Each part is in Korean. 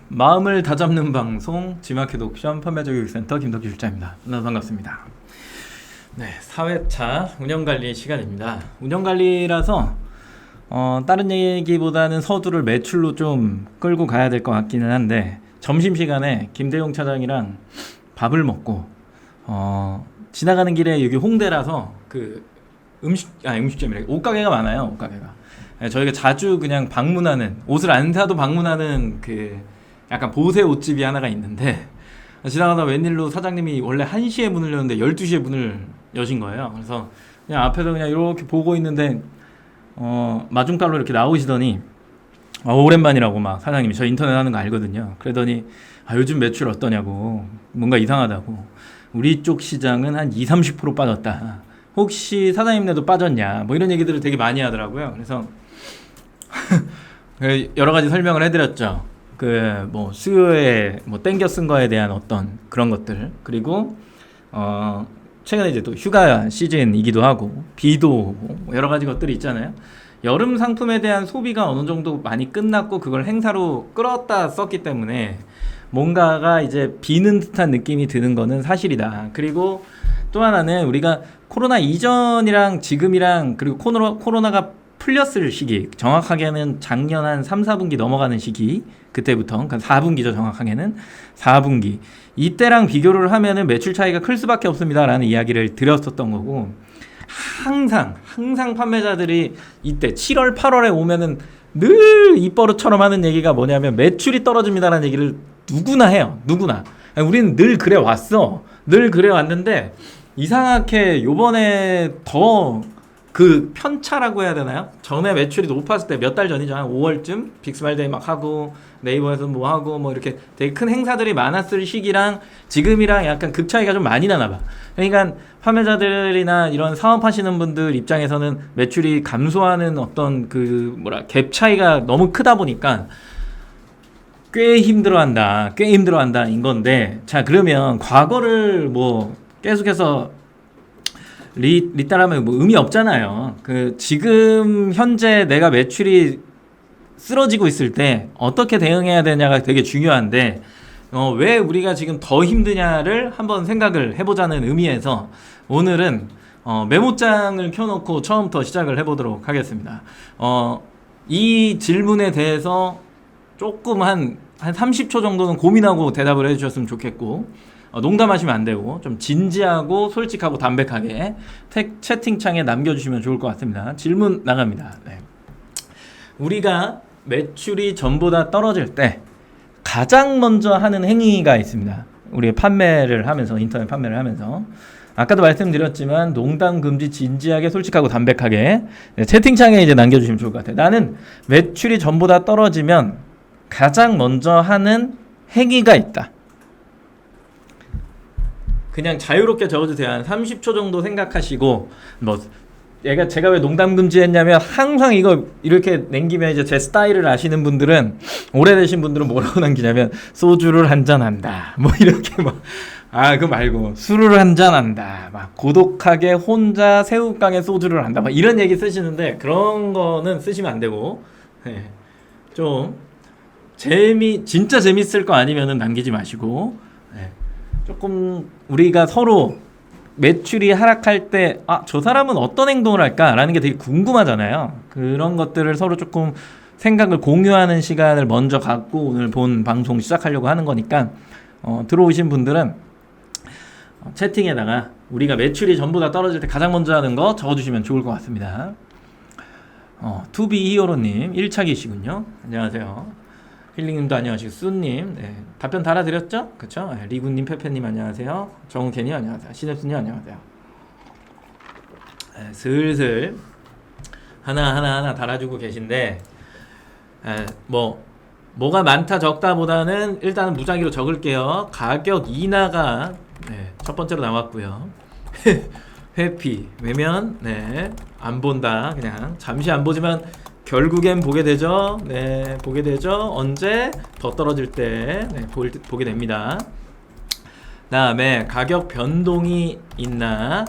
마음을 다잡는 방송 G마켓 옥션 판매자교육센터 김덕기 실장입니다. 만나서 반갑습니다. 네, 4회차 운영관리 시간입니다. 운영관리라서 다른 얘기보다는 서두를 매출로 좀 끌고 가야 될 것 같기는 한데, 점심시간에 김대용 차장이랑 밥을 먹고 지나가는 길에 여기 홍대라서 그 음식점이래, 옷가게가 많아요. 옷가게가. 네, 저희가 자주 그냥 방문하는, 옷을 안 사도 방문하는 그 약간 보세 옷집이 하나가 있는데, 지나가다 웬일로 사장님이 원래 1시에 문을 여는데 12시에 문을 여신 거예요. 그래서 그냥 앞에서 그냥 이렇게 보고 있는데 마중깔로 이렇게 나오시더니 오랜만이라고, 막 사장님이 저 인터넷 하는 거 알거든요. 그러더니 요즘 매출 어떠냐고, 뭔가 이상하다고, 우리 쪽 시장은 한 20-30% 빠졌다, 혹시 사장님네도 빠졌냐, 뭐 이런 얘기들을 되게 많이 하더라고요. 그래서 여러 가지 설명을 해드렸죠. 그 뭐 수요에 뭐 땡겨 쓴 거에 대한 어떤 그런 것들, 그리고 최근에 이제 또 휴가 시즌이기도 하고 비도 오고 여러 가지 것들이 있잖아요. 여름 상품에 대한 소비가 어느 정도 많이 끝났고 그걸 행사로 끌었다 썼기 때문에 뭔가가 이제 비는 듯한 느낌이 드는 거는 사실이다. 그리고 또 하나는 우리가 코로나 이전이랑 지금이랑, 그리고 코로나가 풀렸을 시기, 정확하게는 작년 한 3-4분기 넘어가는 시기, 그때부터, 그러니까 4분기죠. 정확하게는 4분기, 이때랑 비교를 하면은 매출 차이가 클 수밖에 없습니다 라는 이야기를 드렸었던 거고, 항상 판매자들이 이때 7월 8월에 오면은 늘 입버릇처럼 하는 얘기가 뭐냐면 매출이 떨어집니다 라는 얘기를 누구나 해요. 누구나. 우리는 늘 그래 왔어. 늘 그래 왔는데 이상하게 요번에 더 그 편차라고 해야 되나요? 전에 매출이 높았을 때, 몇 달 전이죠. 한 5월쯤 빅스마일데이 막 하고 네이버에서 뭐 하고 뭐 이렇게 되게 큰 행사들이 많았을 시기랑 지금이랑 약간 급 차이가 좀 많이 나나 봐. 그러니까 판매자들이나 이런 사업하시는 분들 입장에서는 매출이 감소하는 어떤 그 갭 차이가 너무 크다 보니까 꽤 힘들어한다 인 건데, 자 그러면 과거를 뭐 계속해서 리따라면 뭐 의미 없잖아요. 그 지금 현재 내가 매출이 쓰러지고 있을 때 어떻게 대응해야 되냐가 되게 중요한데, 왜 우리가 지금 더 힘드냐를 한번 생각을 해보자는 의미에서 오늘은 메모장을 켜놓고 처음부터 시작을 해보도록 하겠습니다. 이 질문에 대해서 조금 한 30초 정도는 고민하고 대답을 해주셨으면 좋겠고, 농담하시면 안 되고 좀 진지하고 솔직하고 담백하게 채팅창에 남겨주시면 좋을 것 같습니다. 질문 나갑니다. 네. 우리가 매출이 전보다 떨어질 때 가장 먼저 하는 행위가 있습니다. 우리 판매를 하면서, 인터넷 판매를 하면서, 아까도 말씀드렸지만 농담 금지, 진지하게 솔직하고 담백하게 채팅창에 이제 남겨주시면 좋을 것 같아요. 나는 매출이 전보다 떨어지면 가장 먼저 하는 행위가 있다. 그냥 자유롭게 적어주세요. 한 30초 정도 생각하시고, 뭐 제가 왜 농담 금지했냐면, 항상 이거 이렇게 남기면 이제 제 스타일을 아시는 분들은, 오래되신 분들은 뭐라고 남기냐면 소주를 한잔 한다, 뭐 이렇게 막, 그거 말고 술을 한잔 한다, 막 고독하게 혼자 새우깡에 소주를 한다, 막 이런 얘기 쓰시는데, 그런 거는 쓰시면 안 되고, 네. 좀 진짜 재밌을 거 아니면은 남기지 마시고, 네. 조금 우리가 서로 매출이 하락할 때 저 사람은 어떤 행동을 할까라는 게 되게 궁금하잖아요. 그런 것들을 서로 조금 생각을 공유하는 시간을 먼저 갖고 오늘 본 방송 시작하려고 하는 거니까, 들어오신 분들은 채팅에다가 우리가 매출이 전부 다 떨어질 때 가장 먼저 하는 거 적어주시면 좋을 것 같습니다. 투비 히어로님 1차기시군요. 안녕하세요. 힐링님도 안녕하시고, 수님, 네, 답변 달아드렸죠? 그쵸? 네, 리구님, 페페님 안녕하세요. 정우케님 안녕하세요. 시넵스님 안녕하세요. 네, 슬슬 하나 달아주고 계신데, 뭐가 많다 적다 보다는 일단은 무작위로 적을게요. 가격 인하가 첫 번째로 나왔고요. 회피, 외면, 안 본다, 그냥 잠시 안 보지만 결국엔 보게 되죠. 네, 보게 되죠. 언제? 더 떨어질 때 보게 됩니다. 다음에 가격 변동이 있나,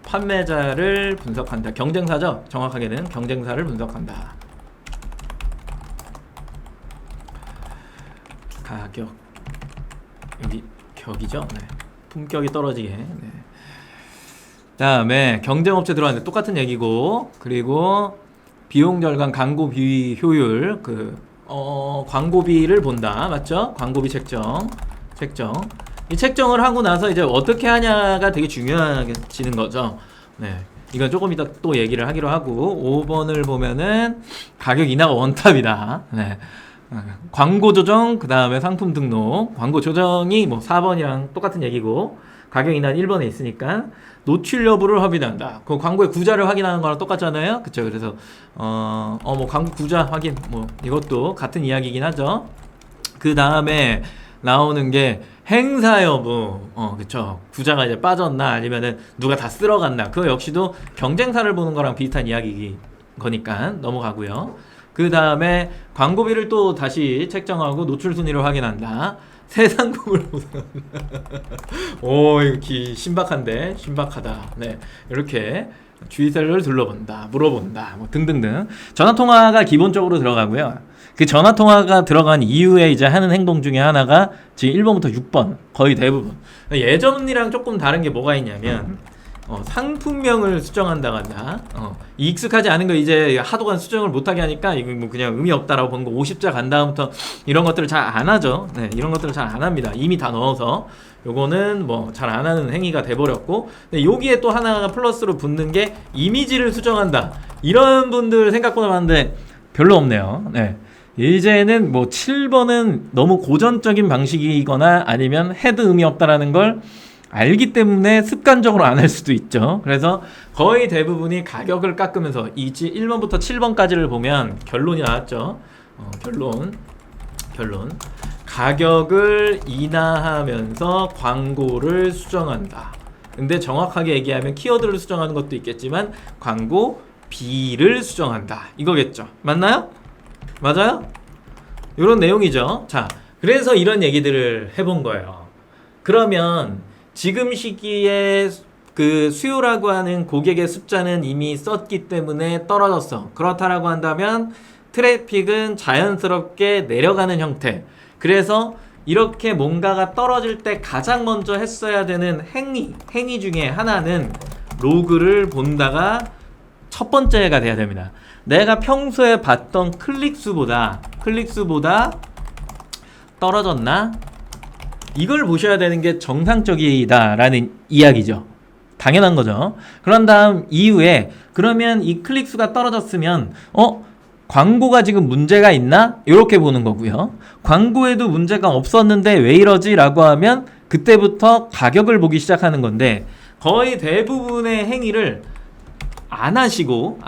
판매자를 분석한다. 경쟁사죠. 정확하게는 경쟁사를 분석한다. 가격 여기 격이죠. 네. 품격이 떨어지게. 네. 다음에 경쟁업체 들어왔는데 똑같은 얘기고, 그리고 비용 절감 광고 비위 효율, 광고비를 본다. 맞죠? 광고비 책정. 이 책정을 하고 나서 이제 어떻게 하냐가 되게 중요해지는 거죠. 네. 이건 조금 이따 또 얘기를 하기로 하고, 5번을 보면은 가격 인하가 원탑이다. 네. 광고 조정, 그 다음에 상품 등록. 광고 조정이 뭐 4번이랑 똑같은 얘기고, 가격 인하는 1번에 있으니까 노출 여부를 확인한다. 그 광고의 구자를 확인하는 거랑 똑같잖아요. 그쵸? 그래서 뭐 광고 구자 확인, 뭐 이것도 같은 이야기이긴 하죠. 그 다음에 나오는 게 행사 여부. 그쵸? 구자가 이제 빠졌나 아니면은 누가 다 쓸어갔나. 그거 역시도 경쟁사를 보는 거랑 비슷한 이야기 거니까 넘어가고요. 그 다음에 광고비를 또 다시 책정하고 노출 순위를 확인한다. 새 상품을 오, 이거 신박하다. 네, 이렇게 주의사를 둘러본다, 물어본다, 뭐 등등등. 전화 통화가 기본적으로 들어가고요. 그 전화 통화가 들어간 이후에 이제 하는 행동 중에 하나가 지금 1번부터 6번 거의 대부분. 예전이랑 조금 다른 게 뭐가 있냐면 상품명을 수정한다간다. 익숙하지 않은 거 이제 하도간 수정을 못하게 하니까 이거 뭐 그냥 의미 없다라고 본 거 50자 간 다음부터 이런 것들을 잘 안 하죠. 네, 이런 것들을 잘 안 합니다. 이미 다 넣어서 요거는 뭐 잘 안 하는 행위가 돼버렸고, 근데 여기에 또 하나가 플러스로 붙는 게 이미지를 수정한다. 이런 분들 생각보다 많은데 별로 없네요. 네. 이제는 뭐 7번은 너무 고전적인 방식이거나 아니면 헤드 의미 없다라는 걸 알기 때문에 습관적으로 안 할 수도 있죠. 그래서 거의 대부분이 가격을 깎으면서 1번부터 7번까지를 보면 결론이 나왔죠. 결론. 가격을 인하하면서 광고를 수정한다. 근데 정확하게 얘기하면 키워드를 수정하는 것도 있겠지만 광고비를 수정한다. 이거겠죠. 맞나요? 맞아요? 이런 내용이죠. 자, 그래서 이런 얘기들을 해본 거예요. 그러면 지금 시기에 그 수요라고 하는 고객의 숫자는 이미 썼기 때문에 떨어졌어. 그렇다라고 한다면 트래픽은 자연스럽게 내려가는 형태. 그래서 이렇게 뭔가가 떨어질 때 가장 먼저 했어야 되는 행위 중에 하나는 로그를 본다가 첫 번째가 돼야 됩니다. 내가 평소에 봤던 클릭수보다 떨어졌나? 이걸 보셔야 되는 게 정상적이다라는 이야기죠. 당연한 거죠. 그런 다음 이후에 그러면 이 클릭수가 떨어졌으면 광고가 지금 문제가 있나? 이렇게 보는 거고요. 광고에도 문제가 없었는데 왜 이러지? 라고 하면 그때부터 가격을 보기 시작하는 건데, 거의 대부분의 행위를 안 하시고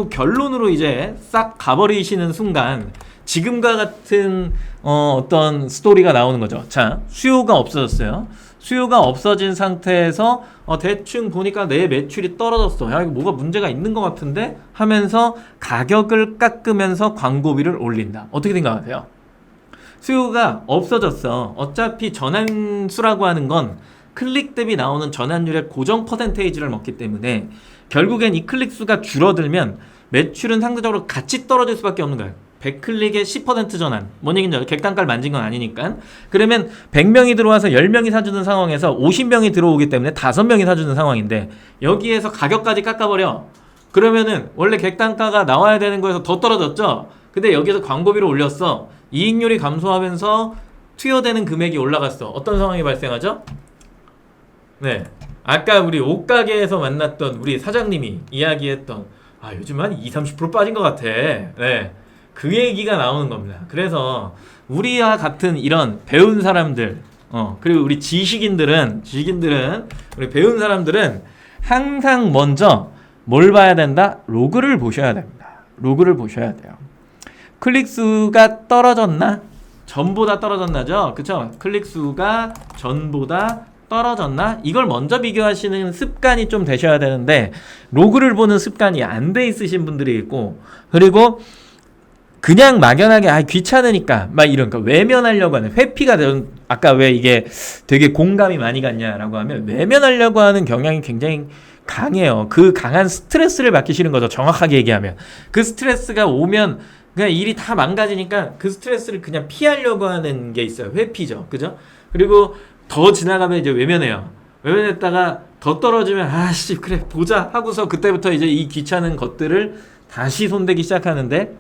결론으로 이제 싹 가버리시는 순간 지금과 같은 어떤 스토리가 나오는 거죠. 자, 수요가 없어졌어요. 수요가 없어진 상태에서 대충 보니까 내 매출이 떨어졌어. 야, 이거 뭐가 문제가 있는 것 같은데? 하면서 가격을 깎으면서 광고비를 올린다. 어떻게 생각하세요? 수요가 없어졌어. 어차피 전환수라고 하는 건 클릭 대비 나오는 전환율의 고정 퍼센테이지를 먹기 때문에 결국엔 이 클릭 수가 줄어들면 매출은 상대적으로 같이 떨어질 수밖에 없는 거예요. 100클릭에 10% 전환. 뭔 얘기인지 알죠? 객단가를 만진 건 아니니까. 그러면 100명이 들어와서 10명이 사주는 상황에서 50명이 들어오기 때문에 5명이 사주는 상황인데, 여기에서 가격까지 깎아버려. 그러면은 원래 객단가가 나와야 되는 거에서 더 떨어졌죠? 근데 여기서 광고비를 올렸어. 이익률이 감소하면서 투여되는 금액이 올라갔어. 어떤 상황이 발생하죠? 네, 아까 우리 옷가게에서 만났던 우리 사장님이 이야기했던 요즘 한 20-30% 빠진 것 같아. 네, 그 얘기가 나오는 겁니다. 그래서 우리와 같은 이런 배운 사람들, 그리고 우리 지식인들은 우리 배운 사람들은 항상 먼저 뭘 봐야 된다? 로그를 보셔야 됩니다. 로그를 보셔야 돼요. 클릭수가 떨어졌나? 전보다 떨어졌나죠? 그쵸? 클릭수가 전보다 떨어졌나? 이걸 먼저 비교하시는 습관이 좀 되셔야 되는데, 로그를 보는 습관이 안 돼 있으신 분들이 있고, 그리고 그냥 막연하게 귀찮으니까 막 이런 거 외면하려고 하는, 회피가 되는, 아까 왜 이게 되게 공감이 많이 갔냐라고 하면 외면하려고 하는 경향이 굉장히 강해요. 그 강한 스트레스를 받기 싫은 거죠. 정확하게 얘기하면 그 스트레스가 오면 그냥 일이 다 망가지니까 그 스트레스를 그냥 피하려고 하는 게 있어요. 회피죠. 그죠? 그리고 더 지나가면 이제 외면해요. 외면했다가 더 떨어지면 아씨 그래 보자 하고서 그때부터 이제 이 귀찮은 것들을 다시 손대기 시작하는데,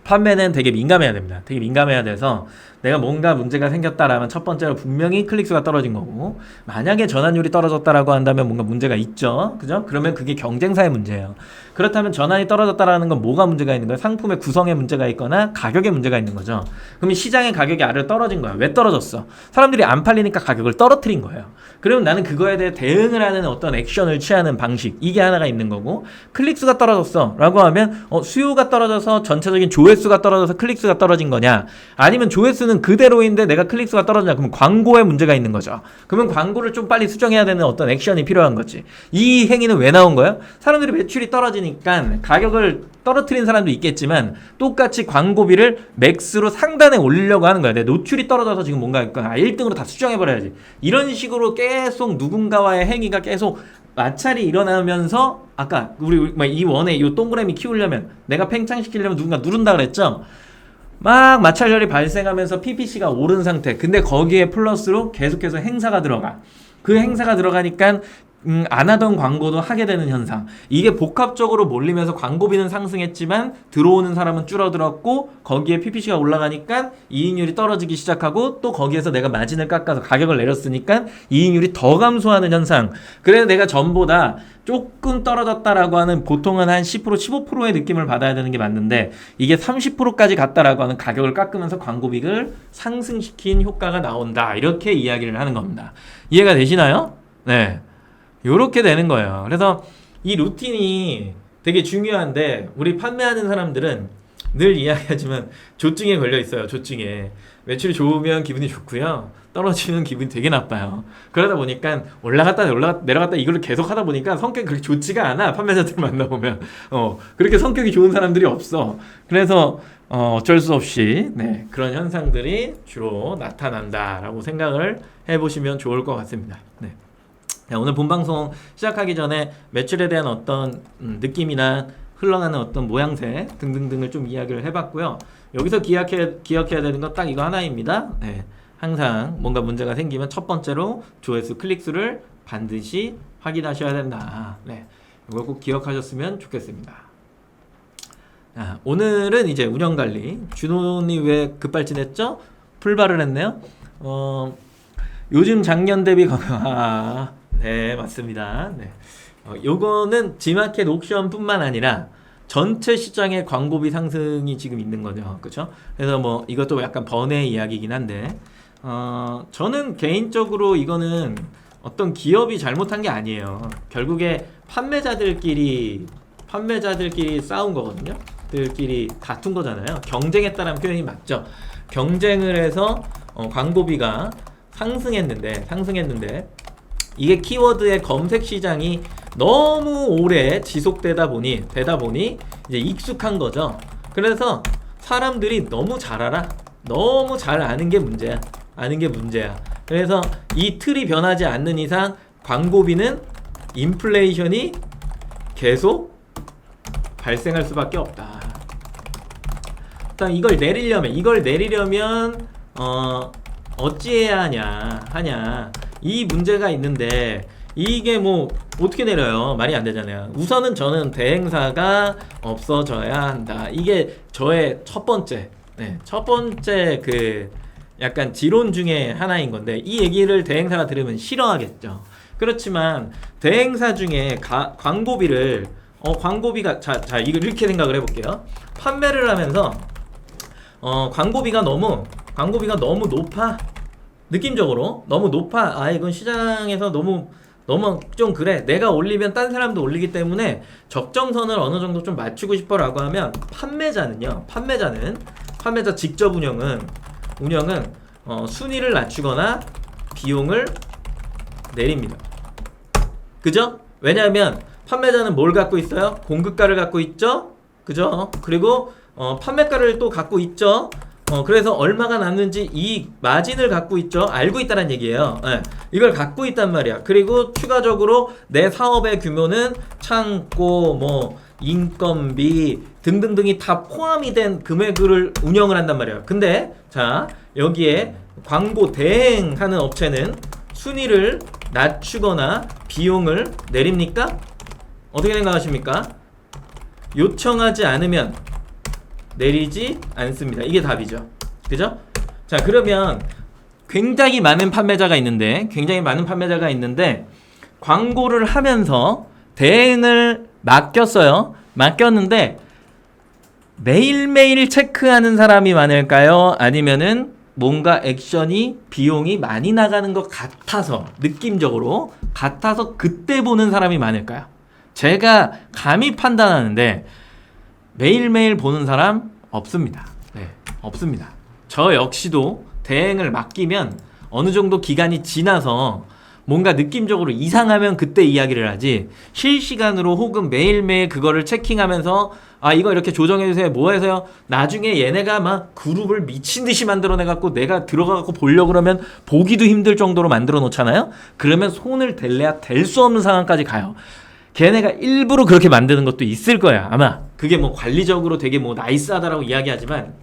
판매는 되게 민감해야 됩니다. 되게 민감해야 돼서 내가 뭔가 문제가 생겼다라면 첫 번째로 분명히 클릭수가 떨어진 거고, 만약에 전환율이 떨어졌다라고 한다면 뭔가 문제가 있죠. 그죠? 그러면 그게 경쟁사의 문제예요. 그렇다면 전환이 떨어졌다라는 건 뭐가 문제가 있는 거예요? 상품의 구성에 문제가 있거나 가격에 문제가 있는 거죠. 그럼 시장의 가격이 아래로 떨어진 거야. 왜 떨어졌어? 사람들이 안 팔리니까 가격을 떨어뜨린 거예요. 그러면 나는 그거에 대해 대응을 하는 어떤 액션을 취하는 방식, 이게 하나가 있는 거고, 클릭수가 떨어졌어 라고 하면 수요가 떨어져서 전체적인 조회수가 떨어져서 클릭수가 떨어진 거냐, 아니면 조회수는 그대로인데 내가 클릭수가 떨어지냐, 그러면 광고에 문제가 있는 거죠. 그러면 광고를 좀 빨리 수정해야 되는 어떤 액션이 필요한 거지. 이 행위는 왜 나온 거예요? 사람들이 매출이 떨어지니까 가격을 떨어뜨린 사람도 있겠지만 똑같이 광고비를 맥스로 상단에 올리려고 하는 거야. 내 노출이 떨어져서 지금 뭔가 1등으로 다 수정해버려야지. 이런 식으로 계속 누군가와의 행위가 계속 마찰이 일어나면서, 아까 우리 이 원에 이 동그라미 키우려면, 내가 팽창시키려면 누군가 누른다 그랬죠? 막 마찰열이 발생하면서 PPC가 오른 상태. 근데 거기에 플러스로 계속해서 행사가 들어가. 그 행사가 들어가니까 안 하던 광고도 하게 되는 현상. 이게 복합적으로 몰리면서 광고비는 상승했지만 들어오는 사람은 줄어들었고, 거기에 PPC가 올라가니까 이익률이 떨어지기 시작하고, 또 거기에서 내가 마진을 깎아서 가격을 내렸으니까 이익률이 더 감소하는 현상. 그래서 내가 전보다 조금 떨어졌다라고 하는, 보통은 한 10% 15%의 느낌을 받아야 되는 게 맞는데, 이게 30%까지 갔다라고 하는, 가격을 깎으면서 광고비를 상승시킨 효과가 나온다, 이렇게 이야기를 하는 겁니다. 이해가 되시나요? 네, 요렇게 되는 거예요. 그래서 이 루틴이 되게 중요한데, 우리 판매하는 사람들은 늘 이야기하지만 조증에 걸려 있어요. 조증에. 매출이 좋으면 기분이 좋고요, 떨어지면 기분이 되게 나빠요. 그러다 보니까 올라갔다 내려갔다 이걸 계속 하다 보니까 성격이 그렇게 좋지가 않아. 판매자들 만나보면 그렇게 성격이 좋은 사람들이 없어. 그래서 어쩔 수 없이 그런 현상들이 주로 나타난다라고 생각을 해보시면 좋을 것 같습니다. 네. 오늘 본방송 시작하기 전에 매출에 대한 어떤 느낌이나 흘러가는 어떤 모양새 등등등을 좀 이야기를 해봤고요. 여기서 기억해야 되는 건 딱 이거 하나입니다. 네. 항상 뭔가 문제가 생기면 첫 번째로 조회수, 클릭수를 반드시 확인하셔야 된다. 네. 이걸 꼭 기억하셨으면 좋겠습니다. 오늘은 이제 운영관리. 준호니 왜 급발진했죠? 풀발을 했네요. 요즘 작년 대비 네, 맞습니다. 네. 요거는 지마켓 옥션뿐만 아니라 전체 시장의 광고비 상승이 지금 있는 거죠. 그렇죠? 그래서 뭐 이것도 약간 번외 이야기이긴 한데, 저는 개인적으로 이거는 어떤 기업이 잘못한 게 아니에요. 결국에 판매자들끼리 싸운 거거든요. 들끼리 다툰 거잖아요. 경쟁했다라는 표현이 맞죠. 경쟁을 해서 광고비가 상승했는데 이게 키워드의 검색 시장이 너무 오래 지속되다 보니 이제 익숙한 거죠. 그래서 사람들이 너무 잘 알아. 너무 잘 아는 게 문제야. 그래서 이 틀이 변하지 않는 이상 광고비는 인플레이션이 계속 발생할 수밖에 없다. 일단 이걸 내리려면 어찌해야 하냐. 이 문제가 있는데, 이게 뭐 어떻게 내려요? 말이 안 되잖아요. 우선은 저는 대행사가 없어져야 한다. 이게 저의 첫 번째 그 약간 지론 중에 하나인 건데, 이 얘기를 대행사가 들으면 싫어하겠죠. 그렇지만 대행사 중에 광고비를 광고비가 자 이거 이렇게 생각을 해볼게요. 판매를 하면서 광고비가 너무 높아. 느낌적으로 너무 높아. 이건 시장에서 너무 좀 그래. 내가 올리면 딴 사람도 올리기 때문에 적정선을 어느 정도 좀 맞추고 싶어라고 하면, 판매자 직접 운영은 순위를 낮추거나 비용을 내립니다. 그죠? 왜냐하면 판매자는 뭘 갖고 있어요? 공급가를 갖고 있죠? 그죠? 그리고 판매가를 또 갖고 있죠? 그래서 얼마가 남는지 이 마진을 갖고 있죠. 알고 있다는 얘기예요. 네. 이걸 갖고 있단 말이야. 그리고 추가적으로 내 사업의 규모는 창고, 인건비 등등등이 다 포함이 된 금액을 운영을 한단 말이에요. 근데 자 여기에 광고 대행하는 업체는 순위를 낮추거나 비용을 내립니까? 어떻게 생각하십니까? 요청하지 않으면 내리지 않습니다. 이게 답이죠. 그죠? 자 그러면 굉장히 많은 판매자가 있는데 광고를 하면서 대행을 맡겼어요. 맡겼는데 매일매일 체크하는 사람이 많을까요? 아니면은 뭔가 액션이 비용이 많이 나가는 것 같아서 느낌적으로 같아서 그때 보는 사람이 많을까요? 제가 감히 판단하는데 매일매일 보는 사람 없습니다. 네, 없습니다. 저 역시도 대행을 맡기면 어느 정도 기간이 지나서 뭔가 느낌적으로 이상하면 그때 이야기를 하지 실시간으로 혹은 매일매일 그거를 체킹하면서 아 이거 이렇게 조정해주세요 뭐 해서요 나중에 얘네가 막 그룹을 미친듯이 만들어내갖고 내가 들어가갖고 보려고 그러면 보기도 힘들 정도로 만들어 놓잖아요. 그러면 손을 댈래야 댈 수 없는 상황까지 가요. 걔네가 일부러 그렇게 만드는 것도 있을 거야 아마. 그게 뭐 관리적으로 되게 뭐 나이스하다라고 이야기하지만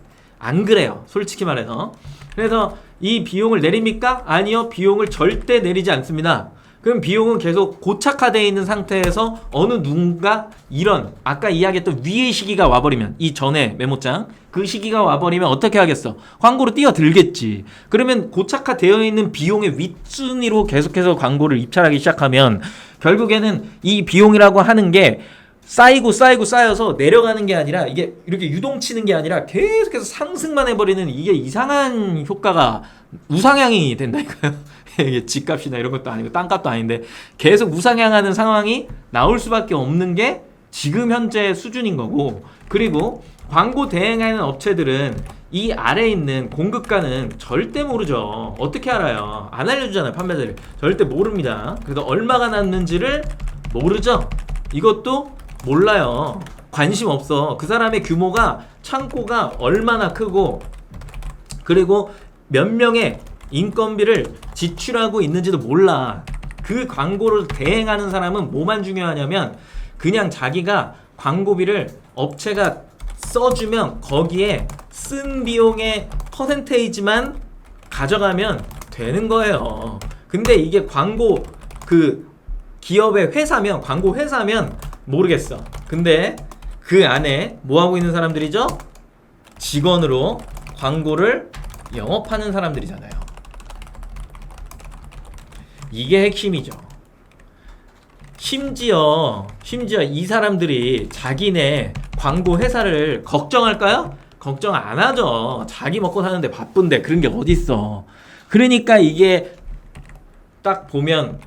안 그래요 솔직히 말해서. 그래서 이 비용을 내립니까? 아니요, 비용을 절대 내리지 않습니다. 그럼 비용은 계속 고착화되어 있는 상태에서 어느 누군가 이런 아까 이야기했던 위의 시기가 와버리면 이 전에 메모장 그 시기가 와버리면 어떻게 하겠어? 광고로 뛰어들겠지. 그러면 고착화되어 있는 비용의 윗순위로 계속해서 광고를 입찰하기 시작하면 결국에는 이 비용이라고 하는 게 쌓여서 내려가는 게 아니라 이게 이렇게 유동치는 게 아니라 계속해서 상승만 해버리는 이게 이상한 효과가 우상향이 된다니까요. 이게 집값이나 이런 것도 아니고 땅값도 아닌데 계속 우상향하는 상황이 나올 수밖에 없는 게 지금 현재 수준인 거고. 그리고 광고 대행하는 업체들은 이 아래에 있는 공급가는 절대 모르죠. 어떻게 알아요? 안 알려주잖아요 판매자들이. 절대 모릅니다. 그래서 얼마가 났는지를 모르죠. 이것도 몰라요. 관심 없어. 그 사람의 규모가 창고가 얼마나 크고 그리고 몇 명의 인건비를 지출하고 있는지도 몰라. 그 광고를 대행하는 사람은 뭐만 중요하냐면 그냥 자기가 광고비를 업체가 써주면 거기에 쓴 비용의 퍼센테이지만 가져가면 되는 거예요. 근데 이게 광고 그 기업의 회사면 광고 회사면 모르겠어. 근데 그 안에 뭐 하고 있는 사람들이죠? 직원으로 광고를 영업하는 사람들이잖아요. 이게 핵심이죠. 심지어 이 사람들이 자기네 광고 회사를 걱정할까요? 걱정 안 하죠. 자기 먹고 사는데 바쁜데 그런 게 어딨어. 그러니까 이게 딱 보면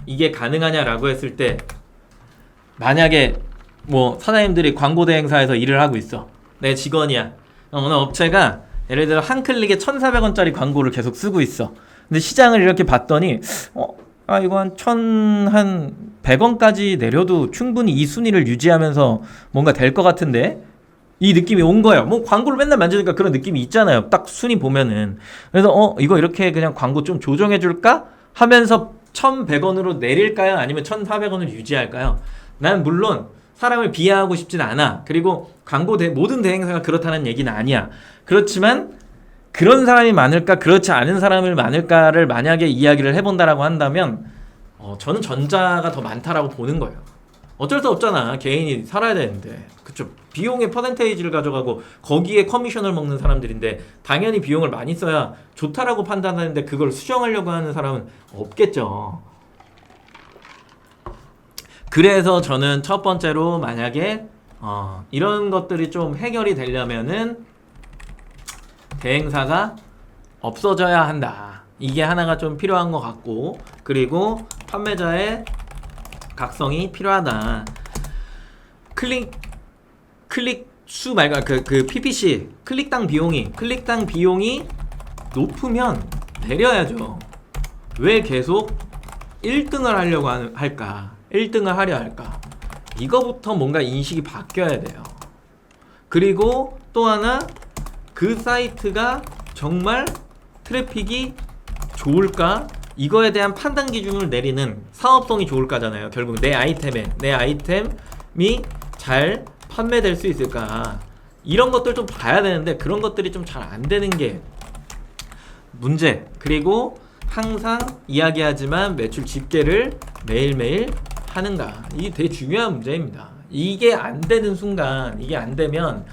이게 가능하냐라고 했을 때 만약에 뭐 사장님들이 광고 대행사에서 일을 하고 있어. 내 직원이야. 어느 업체가 예를 들어 한 클릭에 1,400원짜리 광고를 계속 쓰고 있어. 근데 시장을 이렇게 봤더니 이거 한 1,100원까지 내려도 충분히 이 순위를 유지하면서 뭔가 될 것 같은데 이 느낌이 온 거예요. 뭐 광고를 맨날 만지니까 그런 느낌이 있잖아요. 딱 순위 보면은. 그래서 이거 이렇게 그냥 광고 좀 조정해 줄까? 하면서 1,100원으로 내릴까요? 아니면 1,400원을 유지할까요? 난 물론 사람을 비하하고 싶진 않아. 그리고 모든 대행사가 그렇다는 얘기는 아니야. 그렇지만 그런 사람이 많을까 그렇지 않은 사람을 많을까를 만약에 이야기를 해본다라고 한다면 저는 전자가 더 많다라고 보는 거예요. 어쩔 수 없잖아. 개인이 살아야 되는데. 그쵸? 비용의 퍼센테이지를 가져가고 거기에 커미션을 먹는 사람들인데 당연히 비용을 많이 써야 좋다라고 판단하는데 그걸 수정하려고 하는 사람은 없겠죠. 그래서 저는 첫 번째로 만약에 이런 것들이 좀 해결이 되려면은 대행사가 없어져야 한다. 이게 하나가 좀 필요한 것 같고, 그리고 판매자의 각성이 필요하다. 클릭 수 말고 그 PPC 클릭당 비용이 높으면 내려야죠. 왜 계속 1등을 하려고 할까? 1등을 하려 할까? 이거부터 뭔가 인식이 바뀌어야 돼요. 그리고 또 하나, 그 사이트가 정말 트래픽이 좋을까? 이거에 대한 판단 기준을 내리는 사업성이 좋을까잖아요. 결국 내 아이템이 잘 판매될 수 있을까, 이런 것들 좀 봐야 되는데 그런 것들이 좀 잘 안 되는 게 문제. 그리고 항상 이야기하지만 매출 집계를 매일매일 하는가, 이게 되게 중요한 문제입니다. 이게 안 되는 순간, 이게 안 되면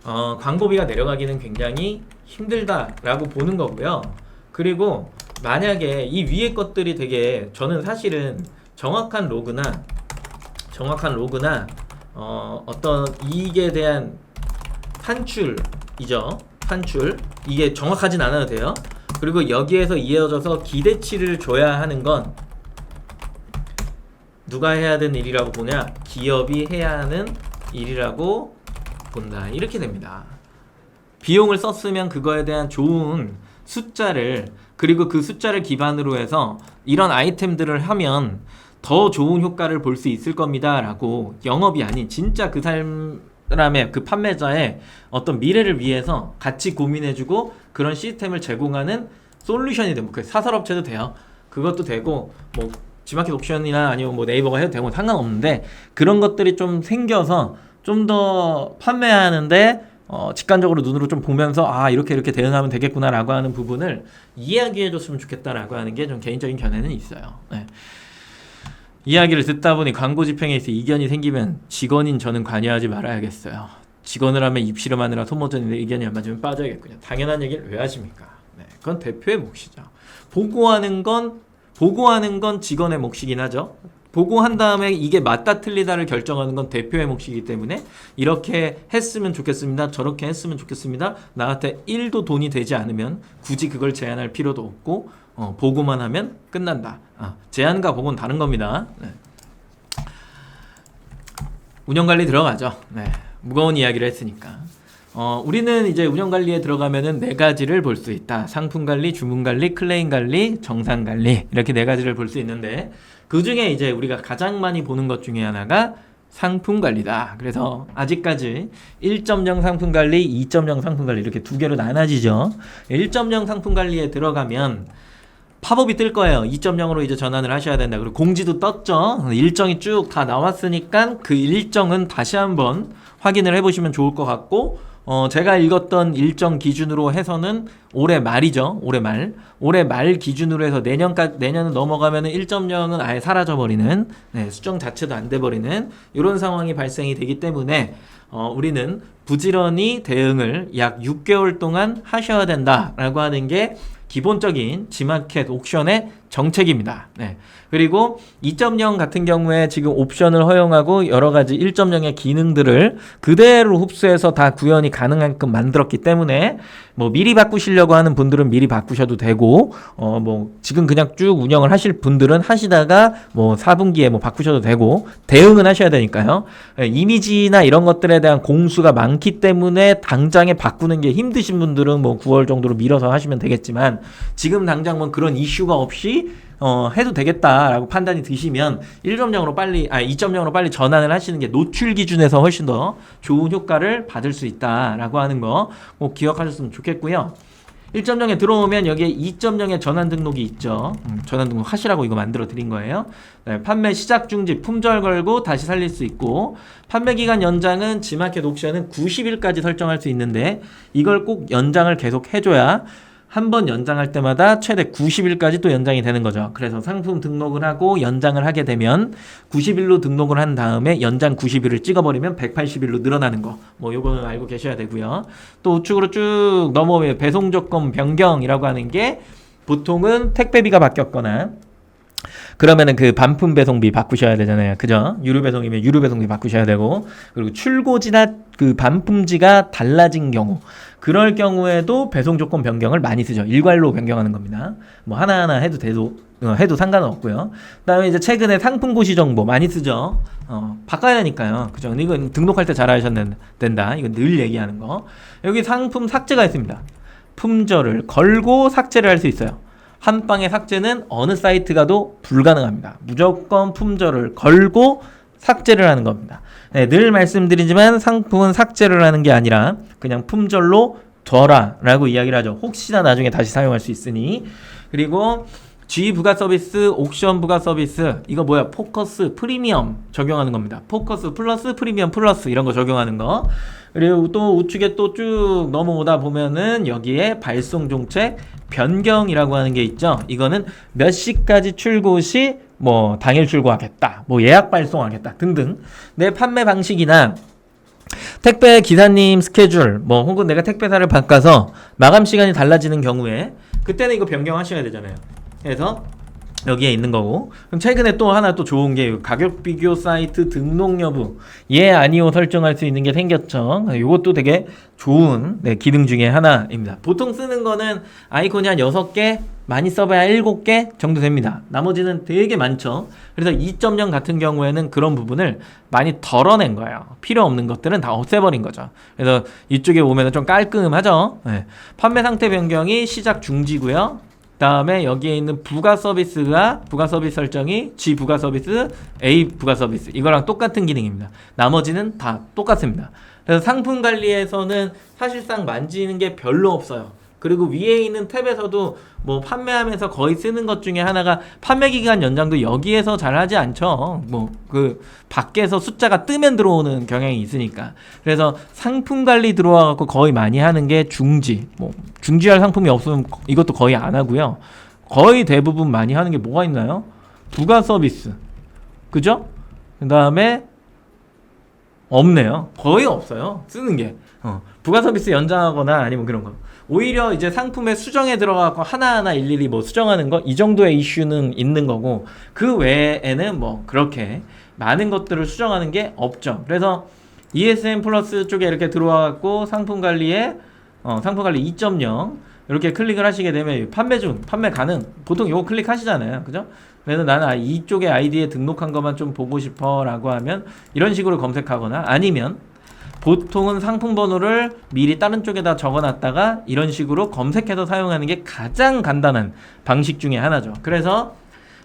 광고비가 내려가기는 굉장히 힘들다라고 보는 거고요. 그리고 만약에 이 위에 것들이 되게, 저는 사실은 정확한 로그나 어떤 이익에 대한 산출이죠. 산출, 이게 정확하진 않아도 돼요. 그리고 여기에서 이어져서 기대치를 줘야 하는 건 누가 해야 되는 일이라고 보냐? 기업이 해야 하는 일이라고 본다. 이렇게 됩니다. 비용을 썼으면 그거에 대한 좋은 숫자를, 그리고 그 숫자를 기반으로 해서 이런 아이템들을 하면 더 좋은 효과를 볼 수 있을 겁니다 라고, 영업이 아닌 진짜 그 사람의, 그 판매자의 어떤 미래를 위해서 같이 고민해주고 그런 시스템을 제공하는 솔루션이 되면, 그 사설업체도 돼요. 그것도 되고, 뭐 지마켓 옥션이나 아니면 뭐 네이버가 해도 되고 상관없는데, 그런 것들이 좀 생겨서 좀 더 판매하는데 직관적으로 눈으로 좀 보면서 이렇게 대응하면 되겠구나 라고 하는 부분을 이야기해 줬으면 좋겠다라고 하는 게 좀 개인적인 견해는 있어요. 네. 이야기를 듣다 보니 광고 집행에 있어 이견이 생기면 직원인 저는 관여하지 말아야겠어요. 직원을 하면 입씨름하느라 소모전인데 의견이 안 맞으면 빠져야겠군요. 당연한 얘기를 왜 하십니까? 네, 그건 대표의 몫이죠. 보고하는 건 직원의 몫이긴 하죠. 보고한 다음에 이게 맞다 틀리다를 결정하는 건 대표의 몫이기 때문에, 이렇게 했으면 좋겠습니다, 저렇게 했으면 좋겠습니다, 나한테 1도 돈이 되지 않으면 굳이 그걸 제안할 필요도 없고 보고만 하면 끝난다. 제안과 보고는 다른 겁니다. 네. 운영관리 들어가죠. 네. 무거운 이야기를 했으니까. 우리는 이제 운영관리에 들어가면은 4가지를 볼 수 있다. 상품관리, 주문관리, 클레임관리, 정산관리, 이렇게 4가지를 볼 수 있는데, 그 중에 이제 우리가 가장 많이 보는 것 중에 하나가 상품관리다. 그래서 아직까지 1.0 상품관리, 2.0 상품관리, 이렇게 2개로 나눠지죠. 1.0 상품관리에 들어가면 팝업이 뜰 거예요. 2.0으로 이제 전환을 하셔야 된다. 그리고 공지도 떴죠. 일정이 쭉 다 나왔으니까 그 일정은 다시 한번 확인을 해보시면 좋을 것 같고, 제가 읽었던 일정 기준으로 해서는 올해 말이죠. 올해 말 기준으로 해서 내년은 넘어가면은 1.0은 아예 사라져버리는, 수정 자체도 안 돼버리는 이런 상황이 발생이 되기 때문에 우리는 부지런히 대응을 약 6개월 동안 하셔야 된다라고 하는 게 기본적인 지마켓 옥션의 정책입니다. 네. 그리고 2.0 같은 경우에 지금 옵션을 허용하고 여러 가지 1.0의 기능들을 그대로 흡수해서 다 구현이 가능하게끔 만들었기 때문에, 뭐 미리 바꾸시려고 하는 분들은 미리 바꾸셔도 되고, 뭐 지금 그냥 쭉 운영을 하실 분들은 하시다가 뭐 4분기에 뭐 바꾸셔도 되고, 대응은 하셔야 되니까요. 이미지나 이런 것들에 대한 공수가 많기 때문에 당장에 바꾸는 게 힘드신 분들은 뭐 9월 정도로 미뤄서 하시면 되겠지만, 지금 당장 뭐 그런 이슈가 없이 해도 되겠다라고 판단이 드시면 2.0으로 빨리 전환을 하시는 게 노출 기준에서 훨씬 더 좋은 효과를 받을 수 있다라고 하는 거 꼭 기억하셨으면 좋겠고요. 1.0에 들어오면 여기에 2.0의 전환 등록이 있죠. 전환 등록 하시라고 이거 만들어 드린 거예요. 네, 판매 시작 중지 품절 걸고 다시 살릴 수 있고, 판매 기간 연장은 지마켓 옥션은 90일까지 설정할 수 있는데, 이걸 꼭 연장을 계속 해줘야 한 번 연장할 때마다 최대 90일까지 또 연장이 되는 거죠. 그래서 상품 등록을 하고 연장을 하게 되면 90일로 등록을 한 다음에 연장 90일을 찍어버리면 180일로 늘어나는 거, 뭐 요거는 알고 계셔야 되고요. 또 우측으로 쭉 넘어오면 배송 조건 변경이라고 하는 게, 보통은 택배비가 바뀌었거나 그러면은 그 반품 배송비 바꾸셔야 되잖아요. 그죠? 유료 배송이면 유료 배송비 바꾸셔야 되고, 그리고 출고지나 그 반품지가 달라진 경우, 그럴 경우에도 배송 조건 변경을 많이 쓰죠. 일괄로 변경하는 겁니다. 뭐 하나하나 해도 상관은 없고요. 그다음에 이제 최근에 상품 고시 정보 많이 쓰죠. 바꿔야 되니까요. 그죠? 이건 등록할 때 잘 하셔야 된다. 이건 늘 얘기하는 거. 여기 상품 삭제가 있습니다. 품절을 걸고 삭제를 할 수 있어요. 한 방에 삭제는 어느 사이트 가도 불가능합니다. 무조건 품절을 걸고 삭제를 하는 겁니다. 네, 늘 말씀드리지만 상품은 삭제를 하는 게 아니라 그냥 품절로 둬라 라고 이야기를 하죠. 혹시나 나중에 다시 사용할 수 있으니. 그리고 G 부가 서비스, 옥션 부가 서비스, 이거 뭐야? 포커스, 프리미엄 적용하는 겁니다. 포커스 플러스 프리미엄 플러스 이런 거 적용하는 거. 그리고 또 우측에 또 쭉 넘어오다 보면은 여기에 발송 종책 변경이라고 하는 게 있죠. 이거는 몇 시까지 출고 시 뭐 당일 출고하겠다, 뭐 예약 발송하겠다 등등. 내 판매 방식이나 택배 기사님 스케줄, 뭐 혹은 내가 택배사를 바꿔서 마감 시간이 달라지는 경우에 그때는 이거 변경하셔야 되잖아요. 그래서 여기에 있는 거고. 그럼 최근에 또 하나 또 좋은 게 가격 비교 사이트 등록 여부 예 아니요 설정할 수 있는 게 생겼죠. 이것도 되게 좋은 기능 중에 하나입니다. 보통 쓰는 거는 아이콘이 한 6개, 많이 써봐야 7개 정도 됩니다. 나머지는 되게 많죠. 그래서 2.0 같은 경우에는 그런 부분을 많이 덜어낸 거예요. 필요 없는 것들은 다 없애버린 거죠. 그래서 이쪽에 오면 좀 깔끔하죠. 네. 판매 상태 변경이 시작 중지고요. 다음에 여기에 있는 부가 서비스가 부가 서비스 설정이 G 부가 서비스, A 부가 서비스 이거랑 똑같은 기능입니다. 나머지는 다 똑같습니다. 그래서 상품 관리에서는 사실상 만지는 게 별로 없어요. 그리고 위에 있는 탭에서도 뭐 판매하면서 거의 쓰는 것 중에 하나가 판매 기간 연장도 여기에서 잘 하지 않죠. 뭐 그 밖에서 숫자가 뜨면 들어오는 경향이 있으니까. 그래서 상품 관리 들어와 갖고 거의 많이 하는 게 중지. 뭐 중지할 상품이 없으면 이것도 거의 안 하고요. 거의 대부분 많이 하는 게 뭐가 있나요? 부가 서비스. 그죠? 그다음에 없네요. 거의 없어요. 쓰는 게. 부가 서비스 연장하거나 아니면 그런 거. 오히려 이제 상품의 수정에 들어가고 하나하나 일일이 뭐 수정하는 거 이 정도의 이슈는 있는 거고 그 외에는 뭐 그렇게 많은 것들을 수정하는 게 없죠. 그래서 ESM 플러스 쪽에 이렇게 들어와갖고 상품 관리에 상품 관리 2.0 이렇게 클릭을 하시게 되면 판매 중, 판매 가능 보통 이거 클릭하시잖아요. 그죠? 그래서 나는 이쪽에 아이디에 등록한 것만 좀 보고 싶어 라고 하면 이런 식으로 검색하거나 아니면 보통은 상품 번호를 미리 다른 쪽에다 적어놨다가 이런 식으로 검색해서 사용하는 게 가장 간단한 방식 중에 하나죠. 그래서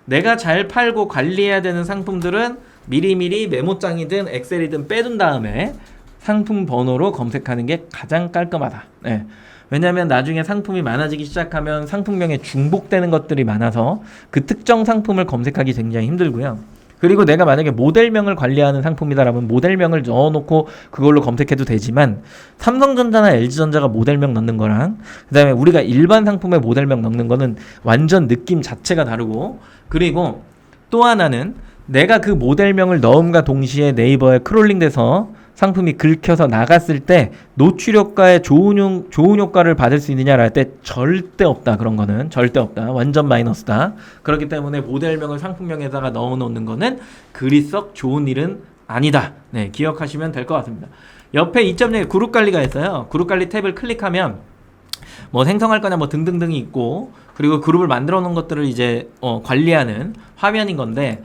내가 잘 팔고 관리해야 되는 상품들은 미리미리 메모장이든 엑셀이든 빼둔 다음에 상품 번호로 검색하는 게 가장 깔끔하다. 네. 왜냐하면 나중에 상품이 많아지기 시작하면 상품명에 중복되는 것들이 많아서 그 특정 상품을 검색하기 굉장히 힘들고요. 그리고 내가 만약에 모델명을 관리하는 상품이다라면 모델명을 넣어놓고 그걸로 검색해도 되지만 삼성전자나 LG전자가 모델명 넣는 거랑 그 다음에 우리가 일반 상품의 모델명 넣는 거는 완전 느낌 자체가 다르고 그리고 또 하나는 내가 그 모델명을 넣음과 동시에 네이버에 크롤링돼서 상품이 긁혀서 나갔을 때 노출 효과에 좋은 효과를 받을 수 있느냐를 할 때 절대 없다. 그런 거는 절대 없다. 완전 마이너스다. 그렇기 때문에 모델명을 상품명에다가 넣어놓는 거는 그리 썩 좋은 일은 아니다. 네, 기억하시면 될 것 같습니다. 옆에 2.0 그룹 관리가 있어요. 그룹 관리 탭을 클릭하면 뭐 생성할 거냐 뭐 등등등이 있고 그리고 그룹을 만들어 놓은 것들을 이제 관리하는 화면인 건데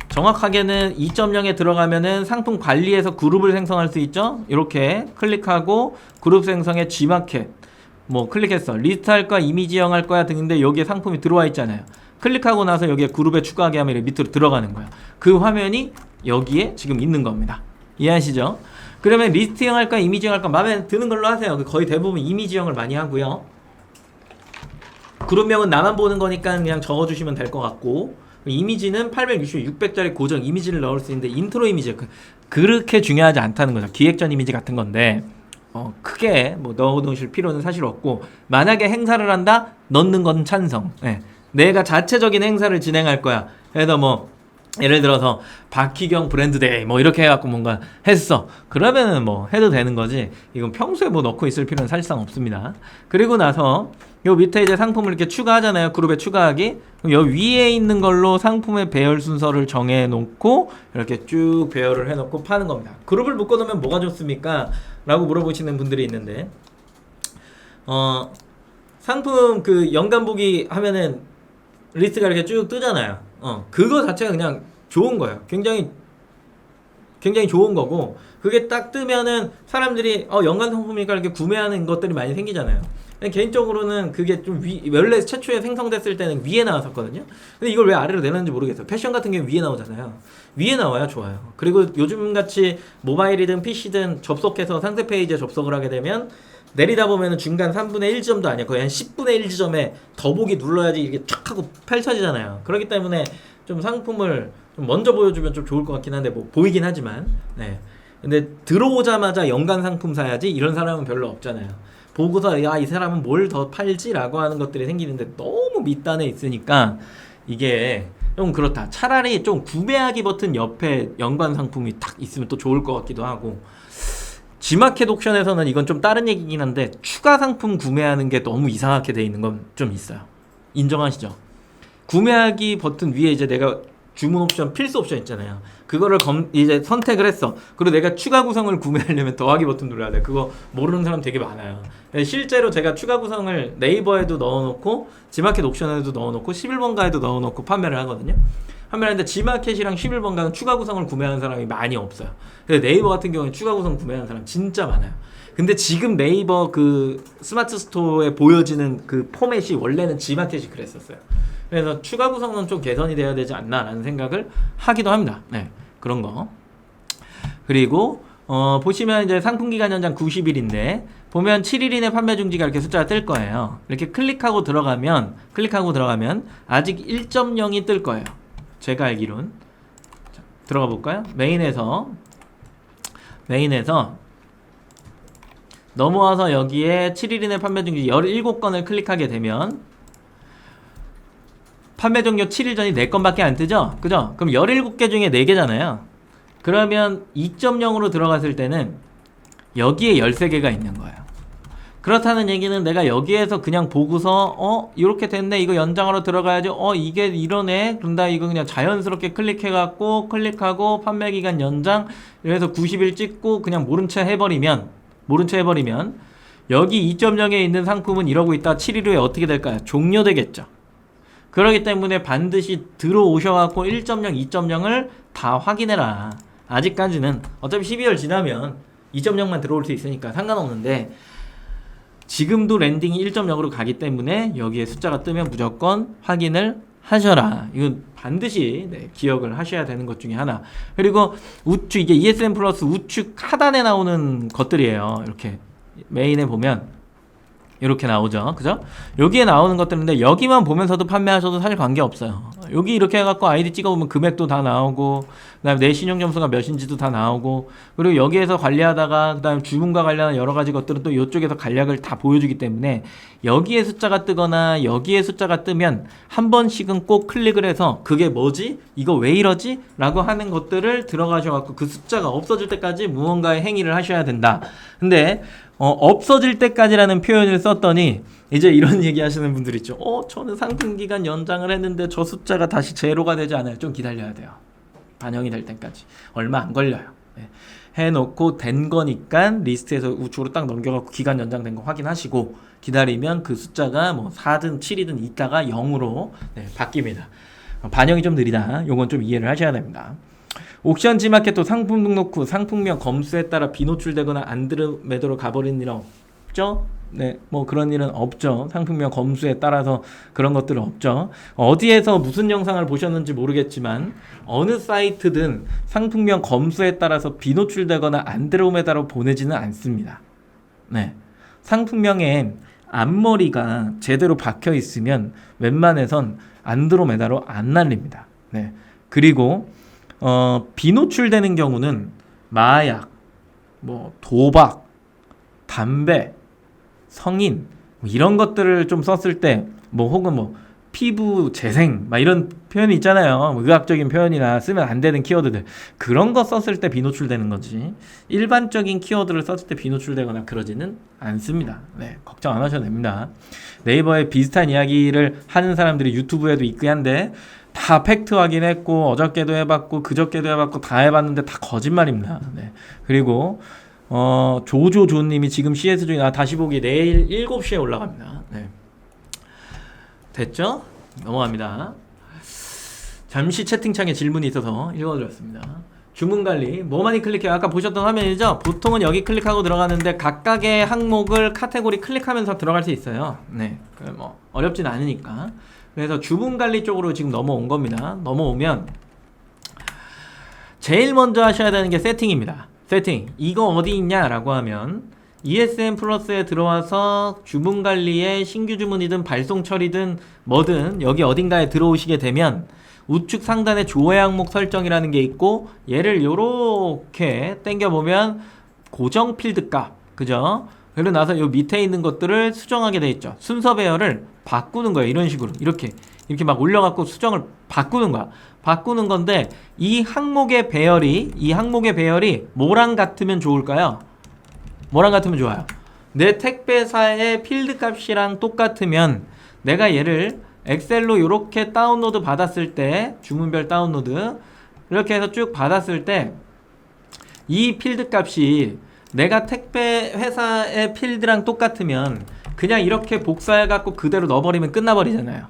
정확하게는 2.0에 들어가면은 상품 관리에서 그룹을 생성할 수 있죠. 이렇게 클릭하고 그룹 생성에 G마켓 뭐 클릭했어. 리스트 할 거야, 이미지형 할 거야 등인데 여기에 상품이 들어와 있잖아요. 클릭하고 나서 여기에 그룹에 추가하게 하면 밑으로 들어가는 거야. 그 화면이 여기에 지금 있는 겁니다. 이해하시죠? 그러면 리스트형 할 거야, 이미지형 할 거야 마음에 드는 걸로 하세요. 거의 대부분 이미지형을 많이 하고요. 그룹명은 나만 보는 거니까 그냥 적어주시면 될 것 같고 이미지는 860, 600짜리 고정 이미지를 넣을 수 있는데 인트로 이미지 그렇게 중요하지 않다는 거죠. 기획전 이미지 같은 건데 크게 뭐 넣어놓으실 필요는 사실 없고 만약에 행사를 한다? 넣는 건 찬성. 네. 내가 자체적인 행사를 진행할 거야. 그래서 뭐 예를 들어서 박희경 브랜드데이 뭐 이렇게 해갖고 뭔가 했어. 그러면은 뭐 해도 되는 거지. 이건 평소에 뭐 넣고 있을 필요는 사실상 없습니다. 그리고 나서 요 밑에 이제 상품을 이렇게 추가하잖아요. 그룹에 추가하기. 그럼 요 위에 있는 걸로 상품의 배열 순서를 정해놓고 이렇게 쭉 배열을 해놓고 파는 겁니다. 그룹을 묶어놓으면 뭐가 좋습니까? 라고 물어보시는 분들이 있는데 상품 그 연간 보기 하면은 리스트가 이렇게 쭉 뜨잖아요. 그거 자체가 그냥 좋은 거예요. 굉장히 좋은 거고 그게 딱 뜨면은 사람들이 연간 상품이니까 이렇게 구매하는 것들이 많이 생기잖아요. 개인적으로는 그게 좀 원래 최초에 생성됐을 때는 위에 나왔었거든요. 근데 이걸 왜 아래로 내놨는지 모르겠어요. 패션 같은 경우 위에 나오잖아요. 위에 나와야 좋아요. 그리고 요즘같이 모바일이든 PC든 접속해서 상세 페이지에 접속을 하게 되면 내리다 보면은 중간 3분의 1 지점도 아니야. 거의 한 10분의 1 지점에 더보기 눌러야지 이게 쫙 하고 펼쳐지잖아요. 그렇기 때문에 좀 상품을 좀 먼저 보여주면 좀 좋을 것 같긴 한데 뭐 보이긴 하지만 네. 근데 들어오자마자 연간 상품 사야지 이런 사람은 별로 없잖아요. 보고서 야 이 사람은 뭘 더 팔지라고 하는 것들이 생기는데 너무 밑단에 있으니까 이게 좀 그렇다. 차라리 좀 구매하기 버튼 옆에 연관 상품이 딱 있으면 또 좋을 것 같기도 하고 G마켓 옥션에서는 이건 좀 다른 얘기긴 한데 추가 상품 구매하는 게 너무 이상하게 돼 있는 건 좀 있어요. 인정하시죠? 구매하기 버튼 위에 이제 내가 주문 옵션, 필수 옵션 있잖아요. 그거를 이제 선택을 했어. 그리고 내가 추가 구성을 구매하려면 더하기 버튼 눌러야 돼. 그거 모르는 사람 되게 많아요. 실제로 제가 추가 구성을 네이버에도 넣어놓고 G마켓 옥션에도 넣어놓고 11번가에도 넣어놓고 판매를 하거든요. 판매를 하는데 G마켓이랑 11번가는 추가 구성을 구매하는 사람이 많이 없어요. 근데 네이버 같은 경우는 추가 구성 구매하는 사람 진짜 많아요. 근데 지금 네이버 그 스마트 스토어에 보여지는 그 포맷이 원래는 G마켓이 그랬었어요. 그래서 추가 구성은 좀 개선이 돼야 되지 않나라는 생각을 하기도 합니다. 네, 그런 거. 그리고 보시면 이제 상품 기간 연장 90일인데 보면 7일 이내 판매 중지가 이렇게 숫자가 뜰 거예요. 이렇게 클릭하고 들어가면 아직 1.0이 뜰 거예요. 제가 알기론. 자, 들어가 볼까요? 메인에서 넘어와서 여기에 7일 이내 판매 중지 17건을 클릭하게 되면 판매 종료 7일 전이 4건밖에 안 뜨죠? 그죠? 그럼 17개 중에 4개잖아요. 그러면 2.0으로 들어갔을 때는 여기에 13개가 있는 거예요. 그렇다는 얘기는 내가 여기에서 그냥 보고서 이렇게 됐네, 이거 연장으로 들어가야지, 이게 이러네, 그럼 나 이거 그냥 자연스럽게 클릭해갖고 클릭하고 판매기간 연장 이래서 90일 찍고 그냥 모른 채 해버리면 여기 2.0에 있는 상품은 이러고 있다 7일 후에 어떻게 될까요? 종료되겠죠. 그렇기 때문에 반드시 들어오셔갖고 1.0, 2.0을 다 확인해라. 아직까지는 어차피 12월 지나면 2.0만 들어올 수 있으니까 상관없는데 지금도 랜딩이 1.0으로 가기 때문에 여기에 숫자가 뜨면 무조건 확인을 하셔라. 이건 반드시 기억을 하셔야 되는 것 중에 하나. 그리고 우측, 이게 ESN 플러스 우측 하단에 나오는 것들이에요. 이렇게 메인에 보면 이렇게 나오죠. 그죠? 여기에 나오는 것들인데 여기만 보면서도 판매하셔도 사실 관계없어요. 여기 이렇게 해갖고 아이디 찍어보면 금액도 다 나오고 그 다음에 내 신용점수가 몇인지도 다 나오고 그리고 여기에서 관리하다가 그 다음에 주문과 관련한 여러가지 것들은 또 이쪽에서 간략을 다 보여주기 때문에 여기에 숫자가 뜨거나 여기에 숫자가 뜨면 한 번씩은 꼭 클릭을 해서 그게 뭐지? 이거 왜 이러지? 라고 하는 것들을 들어가셔갖고 그 숫자가 없어질 때까지 무언가의 행위를 하셔야 된다. 근데 없어질 때까지라는 표현을 썼더니 이제 이런 얘기 하시는 분들 있죠. 저는 상품기간 연장을 했는데 저 숫자가 다시 제로가 되지 않아요. 좀 기다려야 돼요. 반영이 될 때까지. 얼마 안 걸려요. 네. 해놓고 된 거니까 리스트에서 우측으로 딱 넘겨갖고 기간 연장된 거 확인하시고 기다리면 그 숫자가 뭐 4든 7이든 있다가 0으로 바뀝니다. 반영이 좀 느리다. 요건 좀 이해를 하셔야 됩니다. 옥션 G마켓도 상품 등록 후 상품명 검수에 따라 비노출되거나 안드로메다로 가버리는 일은 없죠? 네, 뭐 그런 일은 없죠. 상품명 검수에 따라서 그런 것들은 없죠. 어디에서 무슨 영상을 보셨는지 모르겠지만 어느 사이트든 상품명 검수에 따라서 비노출되거나 안드로메다로 보내지는 않습니다. 네, 상품명에 앞머리가 제대로 박혀 있으면 웬만해선 안드로메다로 안 날립니다. 네, 그리고 비노출되는 경우는 마약, 뭐 도박, 담배, 성인 뭐 이런 것들을 좀 썼을 때 뭐 혹은 뭐 피부 재생 막 이런 표현이 있잖아요. 뭐 의학적인 표현이나 쓰면 안 되는 키워드들 그런 거 썼을 때 비노출되는 거지 일반적인 키워드를 썼을 때 비노출되거나 그러지는 않습니다. 네, 걱정 안 하셔도 됩니다. 네이버에 비슷한 이야기를 하는 사람들이 유튜브에도 있긴 한데 다 팩트 확인했고 어저께도 해봤고 그저께도 해봤고 다 해봤는데 다 거짓말입니다. 네. 그리고 조조조님이 지금 CS 중에 다시 보기 내일 7시에 올라갑니다. 네. 됐죠? 넘어갑니다. 잠시 채팅창에 질문이 있어서 읽어드렸습니다. 주문관리 뭐 많이 클릭해요? 아까 보셨던 화면이죠? 보통은 여기 클릭하고 들어가는데 각각의 항목을 카테고리 클릭하면서 들어갈 수 있어요. 네, 뭐 어렵진 않으니까. 그래서 주문관리 쪽으로 지금 넘어온 겁니다. 넘어오면 제일 먼저 하셔야 되는 게 세팅입니다. 세팅. 이거 어디 있냐 라고 하면 ESN 플러스에 들어와서 주문 관리에 신규 주문이든 발송 처리든 뭐든 여기 어딘가에 들어오시게 되면 우측 상단에 조회 항목 설정이라는 게 있고 얘를 요렇게 당겨보면 고정 필드 값, 그죠? 그리고 나서 요 밑에 있는 것들을 수정하게 돼 있죠. 순서 배열을 바꾸는 거예요. 이런 식으로 이렇게 막 올려갖고 수정을 바꾸는 거야. 바꾸는 건데 이 항목의 배열이 뭐랑 같으면 좋을까요? 뭐랑 같으면 좋아요? 내 택배사의 필드 값이랑 똑같으면 내가 얘를 엑셀로 이렇게 다운로드 받았을 때 주문별 다운로드 이렇게 해서 쭉 받았을 때 이 필드 값이 내가 택배 회사의 필드랑 똑같으면 그냥 이렇게 복사해 갖고 그대로 넣어버리면 끝나버리잖아요.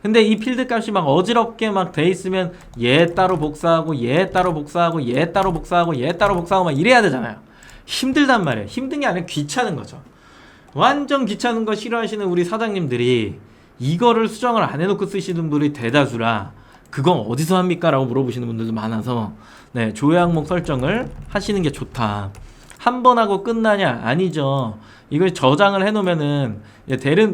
근데 이 필드 값이 막 어지럽게 막 돼 있으면 얘 따로 복사하고 얘 따로 복사하고 얘 따로 복사하고 얘 따로 복사하고 막 이래야 되잖아요. 힘들단 말이에요. 힘든 게 아니라 귀찮은 거죠. 완전 귀찮은 거 싫어하시는 우리 사장님들이 이거를 수정을 안 해놓고 쓰시는 분이 대다수라 그건 어디서 합니까? 라고 물어보시는 분들도 많아서 네, 조회 항목 설정을 하시는 게 좋다. 한 번 하고 끝나냐? 아니죠. 이걸 저장을 해놓으면은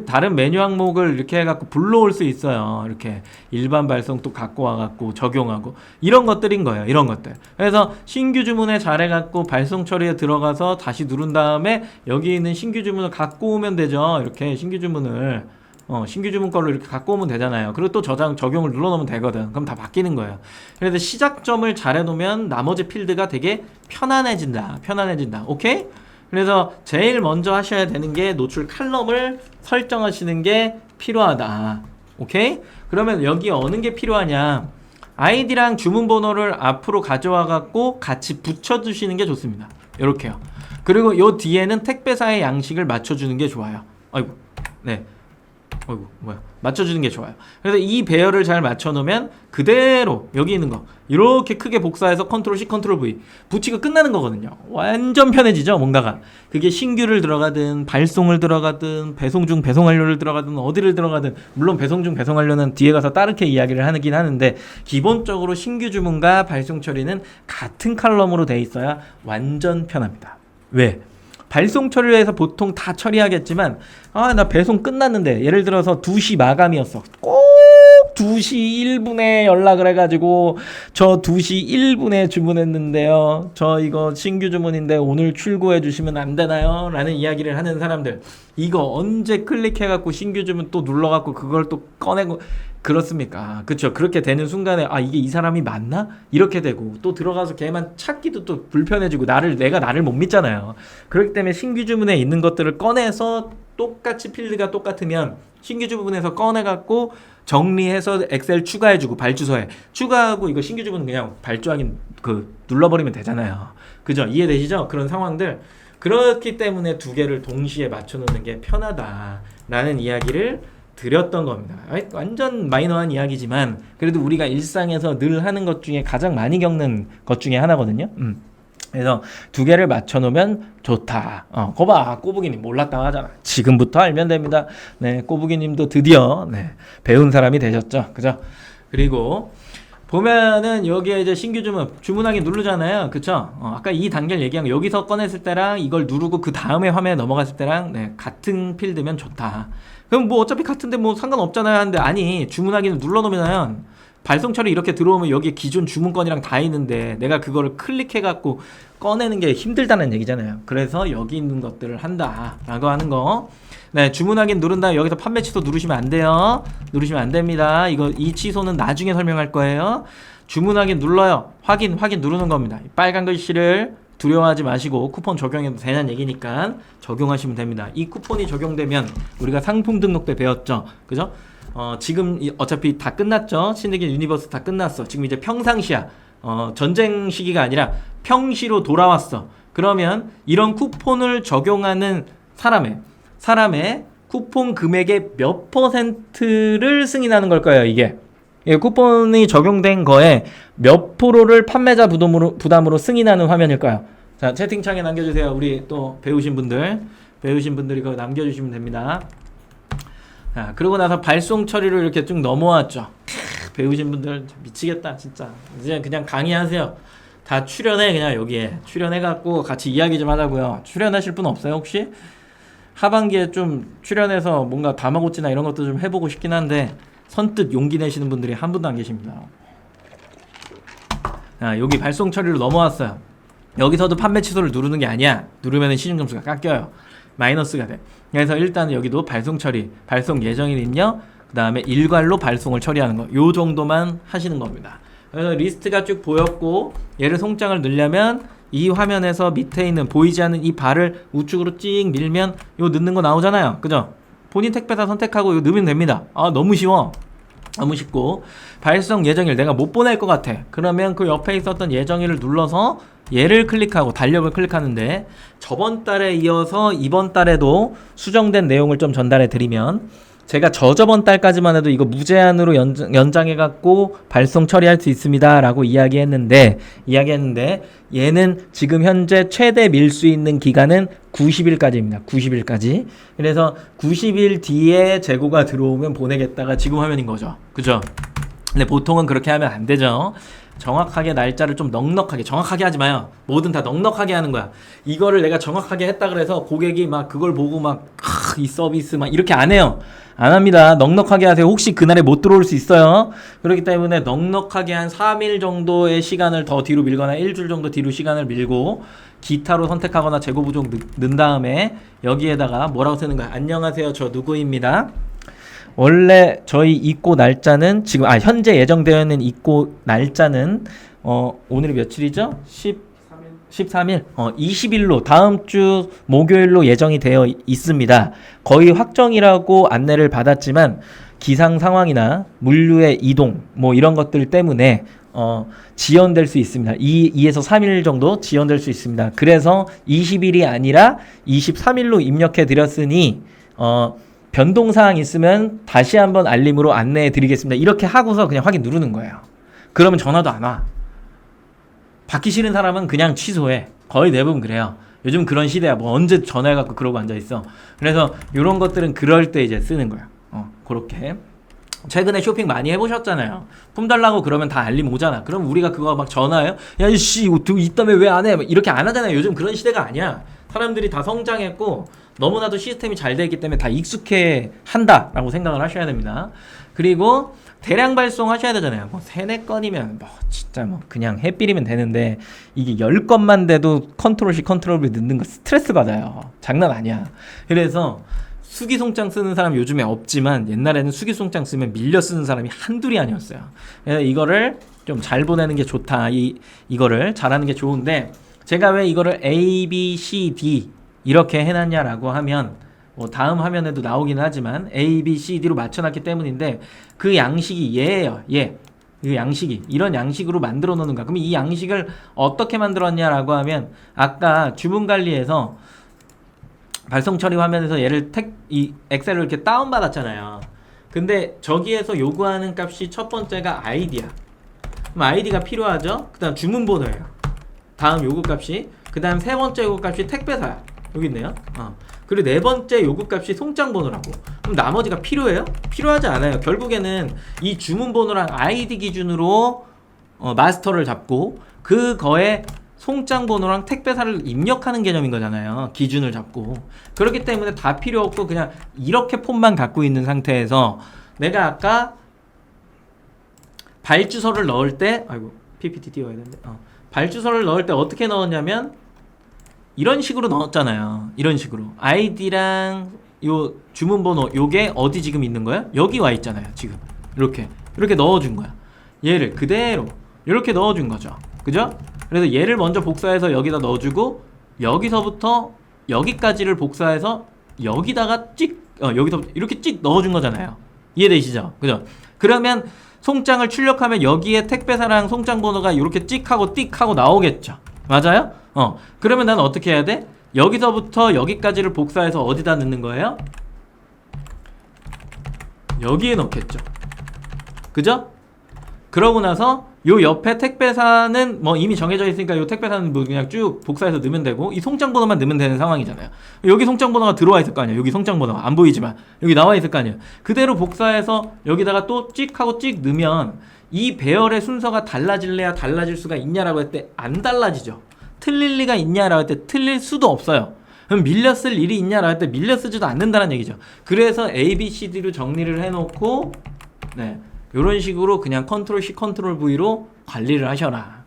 다른 메뉴 항목을 이렇게 해갖고 불러올 수 있어요. 이렇게 일반 발송 또 갖고 와갖고 적용하고 이런 것들인 거예요. 이런 것들. 그래서 신규 주문에 잘해갖고 발송 처리에 들어가서 다시 누른 다음에 여기 있는 신규 주문을 갖고 오면 되죠. 이렇게 신규 주문을 신규 주문 걸로 이렇게 갖고 오면 되잖아요. 그리고 또 적용을 눌러놓으면 되거든. 그럼 다 바뀌는 거예요. 그래서 시작점을 잘 해놓으면 나머지 필드가 되게 편안해진다. 오케이? 그래서 제일 먼저 하셔야 되는 게 노출 칼럼을 설정하시는 게 필요하다. 오케이? 그러면 여기 어느 게 필요하냐? 아이디랑 주문 번호를 앞으로 가져와 갖고 같이 붙여주시는 게 좋습니다. 이렇게요. 그리고 요 뒤에는 택배사의 양식을 맞춰주는 게 좋아요. 맞춰주는 게 좋아요. 그래서 이 배열을 잘 맞춰놓으면 그대로 여기 있는 거 이렇게 크게 복사해서 컨트롤 C, 컨트롤 V 붙이고 끝나는 거거든요. 완전 편해지죠, 뭔가가. 그게 신규를 들어가든 발송을 들어가든 배송 중 배송 완료를 들어가든 어디를 들어가든 물론 배송 중 배송 완료는 뒤에 가서 따르게 이야기를 하긴 하는데 기본적으로 신규 주문과 발송 처리는 같은 칼럼으로 돼 있어야 완전 편합니다. 왜? 발송 처리를 해서 보통 다 처리하겠지만 나 배송 끝났는데 예를 들어서 2시 마감이었어. 꼭 2시 1분에 연락을 해가지고 저 2시 1분에 주문했는데요. 저 이거 신규 주문인데 오늘 출고해 주시면 안 되나요? 라는 이야기를 하는 사람들 이거 언제 클릭해갖고 신규 주문 또 눌러갖고 그걸 또 꺼내고 그렇습니까? 그쵸. 그렇게 되는 순간에 이게 이 사람이 맞나? 이렇게 되고 또 들어가서 걔만 찾기도 또 불편해지고 내가 나를 못 믿잖아요. 그렇기 때문에 신규 주문에 있는 것들을 꺼내서 똑같이 필드가 똑같으면 신규 주문에서 꺼내갖고 정리해서 엑셀 추가해주고 발주소에 추가하고 이거 신규 주문 그냥 발주 확인 눌러버리면 되잖아요. 그죠? 이해되시죠? 그런 상황들. 그렇기 때문에 두 개를 동시에 맞춰놓는 게 편하다라는 이야기를 드렸던 겁니다. 완전 마이너한 이야기지만 그래도 우리가 일상에서 늘 하는 것 중에 가장 많이 겪는 것 중에 하나거든요. 그래서 두 개를 맞춰놓으면 좋다. 거봐, 꼬부기님 몰랐다 하잖아. 지금부터 알면 됩니다. 네, 꼬부기님도 드디어 배운 사람이 되셨죠, 그죠? 그리고 보면은 여기에 이제 신규 주문하기 누르잖아요, 그쵸? 아까 이 단계를 얘기한 거 여기서 꺼냈을 때랑 이걸 누르고 그 다음에 화면에 넘어갔을 때랑 같은 필드면 좋다. 그럼 뭐 어차피 같은데 뭐 상관없잖아요 하는데 아니 주문하기는 눌러놓으면 발송 처리 이렇게 들어오면 여기에 기존 주문건이랑 다 있는데 내가 그거를 클릭해갖고 꺼내는 게 힘들다는 얘기잖아요. 그래서 여기 있는 것들을 한다라고 하는 거. 네, 주문하기는 누른 다음에 여기서 판매 취소 누르시면 안 돼요. 누르시면 안 됩니다. 이 취소는 나중에 설명할 거예요. 주문하기는 눌러요. 확인 누르는 겁니다. 빨간 글씨를 두려워하지 마시고 쿠폰 적용해도 되는 얘기니까 적용하시면 됩니다. 이 쿠폰이 적용되면 우리가 상품 등록 때 배웠죠, 그죠? 지금 어차피 다 끝났죠. 신세계 유니버스 다 끝났어. 지금 이제 평상시야. 전쟁 시기가 아니라 평시로 돌아왔어. 그러면 이런 쿠폰을 적용하는 사람의 쿠폰 금액의 몇 %를 승인하는 걸까요, 이게? 쿠폰이 적용된 거에 몇 프로를 판매자 부담으로 승인하는 화면일까요? 자, 채팅창에 남겨주세요. 우리 또 배우신 분들이 그거 남겨주시면 됩니다. 자, 그러고 나서 발송 처리로 이렇게 쭉 넘어왔죠. 배우신 분들 미치겠다 진짜. 이제 그냥 강의하세요. 다 출연해. 그냥 여기에 출연해갖고 같이 이야기 좀 하자고요. 출연하실 분 없어요 혹시? 하반기에 좀 출연해서 뭔가 다마고찌나 이런 것도 좀 해보고 싶긴 한데 선뜻 용기 내시는 분들이 한 분도 안 계십니다. 여기 발송 처리로 넘어왔어요. 여기서도 판매 취소를 누르는 게 아니야. 누르면 시중 점수가 깎여요. 마이너스가 돼. 그래서 일단 여기도 발송 처리, 발송 예정일은요. 그 다음에 일괄로 발송을 처리하는 거. 요 정도만 하시는 겁니다. 그래서 리스트가 쭉 보였고 얘를 송장을 넣으려면 이 화면에서 밑에 있는 보이지 않는 이 발을 우측으로 찍 밀면 요 넣는 거 나오잖아요. 그죠? 본인 택배사 선택하고 이거 넣으면 됩니다. 너무 쉬워. 너무 쉽고 발송 예정일 내가 못 보낼 것 같아. 그러면 그 옆에 있었던 예정일을 눌러서 얘를 클릭하고 달력을 클릭하는데 저번 달에 이어서 이번 달에도 수정된 내용을 좀 전달해 드리면 제가 저저번 달까지만 해도 이거 무제한으로 연장해갖고 발송 처리할 수 있습니다 라고 이야기했는데 얘는 지금 현재 최대 밀 수 있는 기간은 90일까지입니다. 90일까지. 그래서 90일 뒤에 재고가 들어오면 보내겠다가 지금 화면인 거죠. 그죠? 근데 보통은 그렇게 하면 안 되죠. 정확하게 날짜를 좀 넉넉하게, 정확하게 하지 마요. 뭐든 다 넉넉하게 하는 거야. 이거를 내가 정확하게 했다 그래서 고객이 막 그걸 보고 막 이 서비스 막 이렇게 안 해요. 안 합니다. 넉넉하게 하세요. 혹시 그날에 못 들어올 수 있어요. 그렇기 때문에 넉넉하게 한 3일 정도의 시간을 더 뒤로 밀거나 일주일 정도 뒤로 시간을 밀고 기타로 선택하거나 재고 부족 넣은 다음에 여기에다가 뭐라고 쓰는 거야. 안녕하세요. 저 누구입니다. 원래 저희 입고 날짜는 지금 현재 예정되어 있는 입고 날짜는 오늘이 며칠이죠? 13일 20일로 다음 주 목요일로 예정이 되어 있습니다. 거의 확정이라고 안내를 받았지만 기상 상황이나 물류의 이동 뭐 이런 것들 때문에 지연될 수 있습니다. 2에서 3일 정도 지연될 수 있습니다. 그래서 20일이 아니라 23일로 입력해 드렸으니 변동사항 있으면 다시 한번 알림으로 안내해 드리겠습니다. 이렇게 하고서 그냥 확인 누르는 거예요. 그러면 전화도 안 와. 받기 싫은 사람은 그냥 취소해. 거의 대부분 그래요. 요즘 그런 시대야. 뭐 언제 전화해갖고 그러고 앉아있어. 그래서 이런 것들은 그럴 때 이제 쓰는 거야. 그렇게. 최근에 쇼핑 많이 해보셨잖아요. 품 달라고 그러면 다 알림 오잖아. 그럼 우리가 그거 막 전화해요? 야, 이씨, 이거 이따며 왜 안 해? 이렇게 안 하잖아요. 요즘 그런 시대가 아니야. 사람들이 다 성장했고 너무나도 시스템이 잘 되어 있기 때문에 다 익숙해 한다라고 생각을 하셔야 됩니다. 그리고 대량 발송 하셔야 되잖아요. 뭐 3-4건이면 뭐 진짜 뭐 그냥 해필이면 되는데 이게 10건만 돼도 컨트롤 C 컨트롤 V 넣는 거 스트레스 받아요. 장난 아니야. 그래서 수기송장 쓰는 사람 요즘에 없지만 옛날에는 수기송장 쓰면 밀려 쓰는 사람이 한둘이 아니었어요. 그래서 이거를 좀 잘 보내는 게 좋다. 이거를 잘하는 게 좋은데 제가 왜 이거를 A, B, C, D 이렇게 해놨냐라고 하면 뭐 다음 화면에도 나오긴 하지만 A, B, C, D로 맞춰놨기 때문인데 그 양식이 얘예요. 얘. 이 양식이 이런 양식으로 만들어 놓는 거야. 그럼 이 양식을 어떻게 만들었냐라고 하면 아까 주문 관리에서 발송 처리 화면에서 얘를 이 엑셀을 이렇게 다운 받았잖아요. 근데 저기에서 요구하는 값이 첫 번째가 아이디야. 그럼 아이디가 필요하죠. 그다음 주문 번호예요. 다음 요구 값이 그 다음 세 번째 요구 값이 택배사야. 여기 있네요. 그리고 네 번째 요구 값이 송장 번호라고. 그럼 나머지가 필요해요? 필요하지 않아요. 결국에는 이 주문 번호랑 아이디 기준으로 마스터를 잡고 그거에 송장 번호랑 택배사를 입력하는 개념인 거잖아요. 기준을 잡고. 그렇기 때문에 다 필요 없고 그냥 이렇게 폼만 갖고 있는 상태에서 내가 아까 발주소를 넣을 때 아이고 PPT 띄워야 되는데 발주소를 넣을 때 어떻게 넣었냐면 이런 식으로 넣었잖아요. 이런 식으로 아이디랑 요 주문번호 요게 어디 지금 있는 거야? 여기 와 있잖아요. 지금 이렇게 넣어준 거야. 얘를 그대로 이렇게 넣어준 거죠. 그죠? 그래서 얘를 먼저 복사해서 여기다 넣어주고 여기서부터 여기까지를 복사해서 여기다가 여기서 이렇게 찍 넣어준 거잖아요. 이해되시죠? 그죠? 그러면 송장을 출력하면 여기에 택배사랑 송장 번호가 이렇게 찍하고 띡하고 나오겠죠. 맞아요? 그러면 난 어떻게 해야 돼? 여기서부터 여기까지를 복사해서 어디다 넣는 거예요? 여기에 넣겠죠. 그죠? 그러고 나서 요 옆에 택배사는 뭐 이미 정해져 있으니까 요 택배사는 뭐 그냥 쭉 복사해서 넣으면 되고 이 송장 번호만 넣으면 되는 상황이잖아요. 여기 송장 번호가 들어와 있을 거 아니에요. 여기 송장 번호 안 보이지만 여기 나와 있을 거 아니에요. 그대로 복사해서 여기다가 또 찍 하고 찍 넣으면 이 배열의 순서가 달라질래야 달라질 수가 있냐라고 할 때 안 달라지죠. 틀릴 리가 있냐라고 할 때 틀릴 수도 없어요. 그럼 밀렸을 일이 있냐라고 할 때 밀려쓰지도 않는다는 얘기죠. 그래서 A, B, C, D로 정리를 해놓고 네, 이런 식으로 그냥 컨트롤 C, 컨트롤 V로 관리를 하셔라.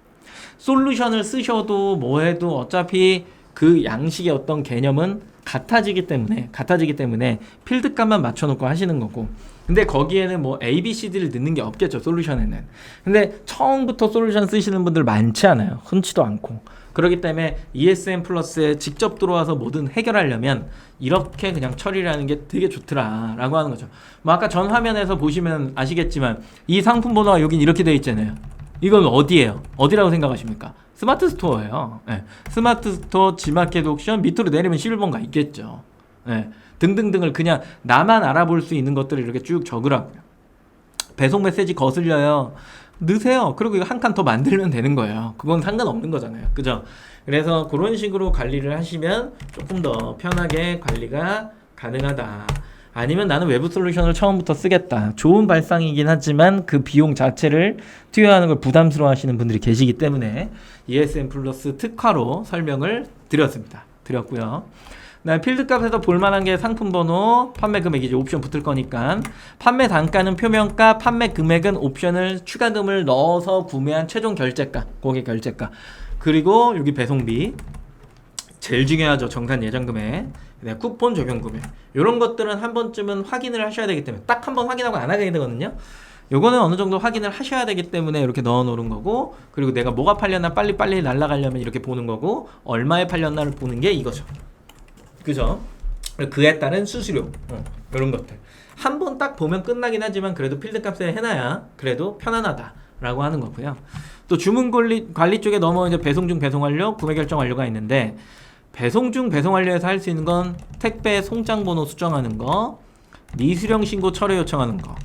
솔루션을 쓰셔도 뭐 해도 어차피 그 양식의 어떤 개념은 같아지기 때문에 필드값만 맞춰놓고 하시는 거고. 근데 거기에는 뭐 A, B, C, D를 넣는 게 없겠죠, 솔루션에는. 근데 처음부터 솔루션 쓰시는 분들 많지 않아요. 흔치도 않고. 그렇기 때문에 ESM 플러스에 직접 들어와서 뭐든 해결하려면 이렇게 그냥 처리를 하는 게 되게 좋더라 라고 하는 거죠. 뭐 아까 전 화면에서 보시면 아시겠지만 이 상품 번호가 여긴 이렇게 되어 있잖아요. 이건 어디예요? 어디라고 생각하십니까? 스마트 스토어예요. 네. 스마트 스토어, 지마켓 옥션, 밑으로 내리면 11번가 있겠죠. 네. 등등등을 그냥 나만 알아볼 수 있는 것들을 이렇게 쭉 적으라고요. 배송 메시지 거슬려요. 넣으세요. 그리고 이거 한 칸 더 만들면 되는 거예요. 그건 상관없는 거잖아요. 그죠? 그래서 그런 식으로 관리를 하시면 조금 더 편하게 관리가 가능하다. 아니면 나는 외부 솔루션을 처음부터 쓰겠다. 좋은 발상이긴 하지만 그 비용 자체를 투여하는 걸 부담스러워 하시는 분들이 계시기 때문에 ESM 플러스 특화로 설명을 드렸고요. 필드값에서 볼만한 게 상품 번호, 판매 금액이죠. 옵션 붙을 거니까. 판매 단가는 표면가, 판매 금액은 옵션을 추가금을 넣어서 구매한 최종 결제가, 고객 결제가. 그리고 여기 배송비. 제일 중요하죠. 정산 예정 금액. 쿠폰 적용 금액. 이런 것들은 한 번쯤은 확인을 하셔야 되기 때문에 딱 한 번 확인하고 안 하게 되거든요. 요거는 어느 정도 확인을 하셔야 되기 때문에 이렇게 넣어 놓은 거고, 그리고 내가 뭐가 팔렸나 빨리 날아가려면 이렇게 보는 거고, 얼마에 팔렸나를 보는 게 이거죠. 그죠? 그에 따른 수수료 이런 것들 한 번 딱 보면 끝나긴 하지만 그래도 필드값에 해놔야 그래도 편안하다라고 하는 거고요. 또 주문 관리 쪽에 넘어 이제 배송 중 배송 완료, 구매 결정 완료가 있는데 배송 중 배송 완료에서 할 수 있는 건 택배 송장 번호 수정하는 거, 미수령 신고 철회 요청하는 거.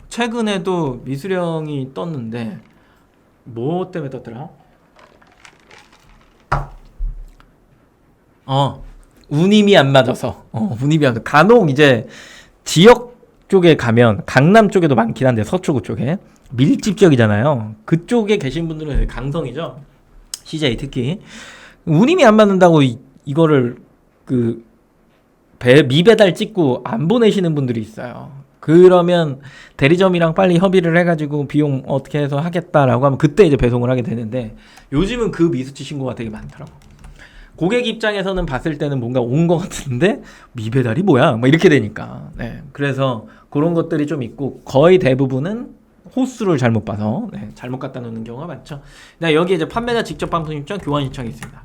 최근에도 미수령이 떴는데 뭐 때문에 떴더라? 운임이 안 맞아서. 운임이 안 맞아서. 간혹 이제 지역 쪽에 가면 강남 쪽에도 많긴 한데 서초구 쪽에 밀집 지역이잖아요. 그쪽에 계신 분들은 강성이죠. CJ 특히 운임이 안 맞는다고 이거를 그 미배달 찍고 안 보내시는 분들이 있어요. 그러면 대리점이랑 빨리 협의를 해가지고 비용 어떻게 해서 하겠다라고 하면 그때 이제 배송을 하게 되는데 요즘은 그 미수치 신고가 되게 많더라고. 고객 입장에서는 봤을 때는 뭔가 온 것 같은데 미배달이 뭐야? 뭐 이렇게 되니까. 네. 그래서 그런 것들이 좀 있고 거의 대부분은 호수를 잘못 봐서 잘못 갖다 놓는 경우가 많죠. 여기 이제 판매자 직접 반품 신청, 교환 신청이 있습니다.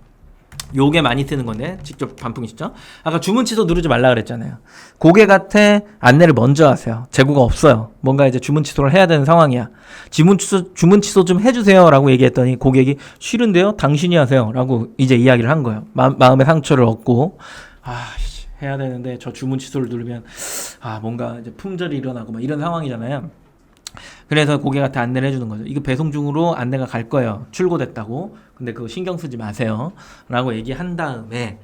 요게 많이 쓰는 건데 직접 반품 신청. 아까 주문 취소 누르지 말라 그랬잖아요. 고객한테 안내를 먼저 하세요. 재고가 없어요. 뭔가 이제 주문 취소를 해야 되는 상황이야. 주문 취소 좀 해주세요라고 얘기했더니 고객이 싫은데요, 당신이 하세요라고 이제 이야기를 한 거예요. 마음의 상처를 얻고 해야 되는데 저 주문 취소를 누르면 뭔가 이제 품절이 일어나고 막 이런 상황이잖아요. 그래서 고객한테 안내를 해주는 거죠. 이거 배송 중으로 안내가 갈 거예요. 출고됐다고. 근데 그거 신경 쓰지 마세요. 라고 얘기한 다음에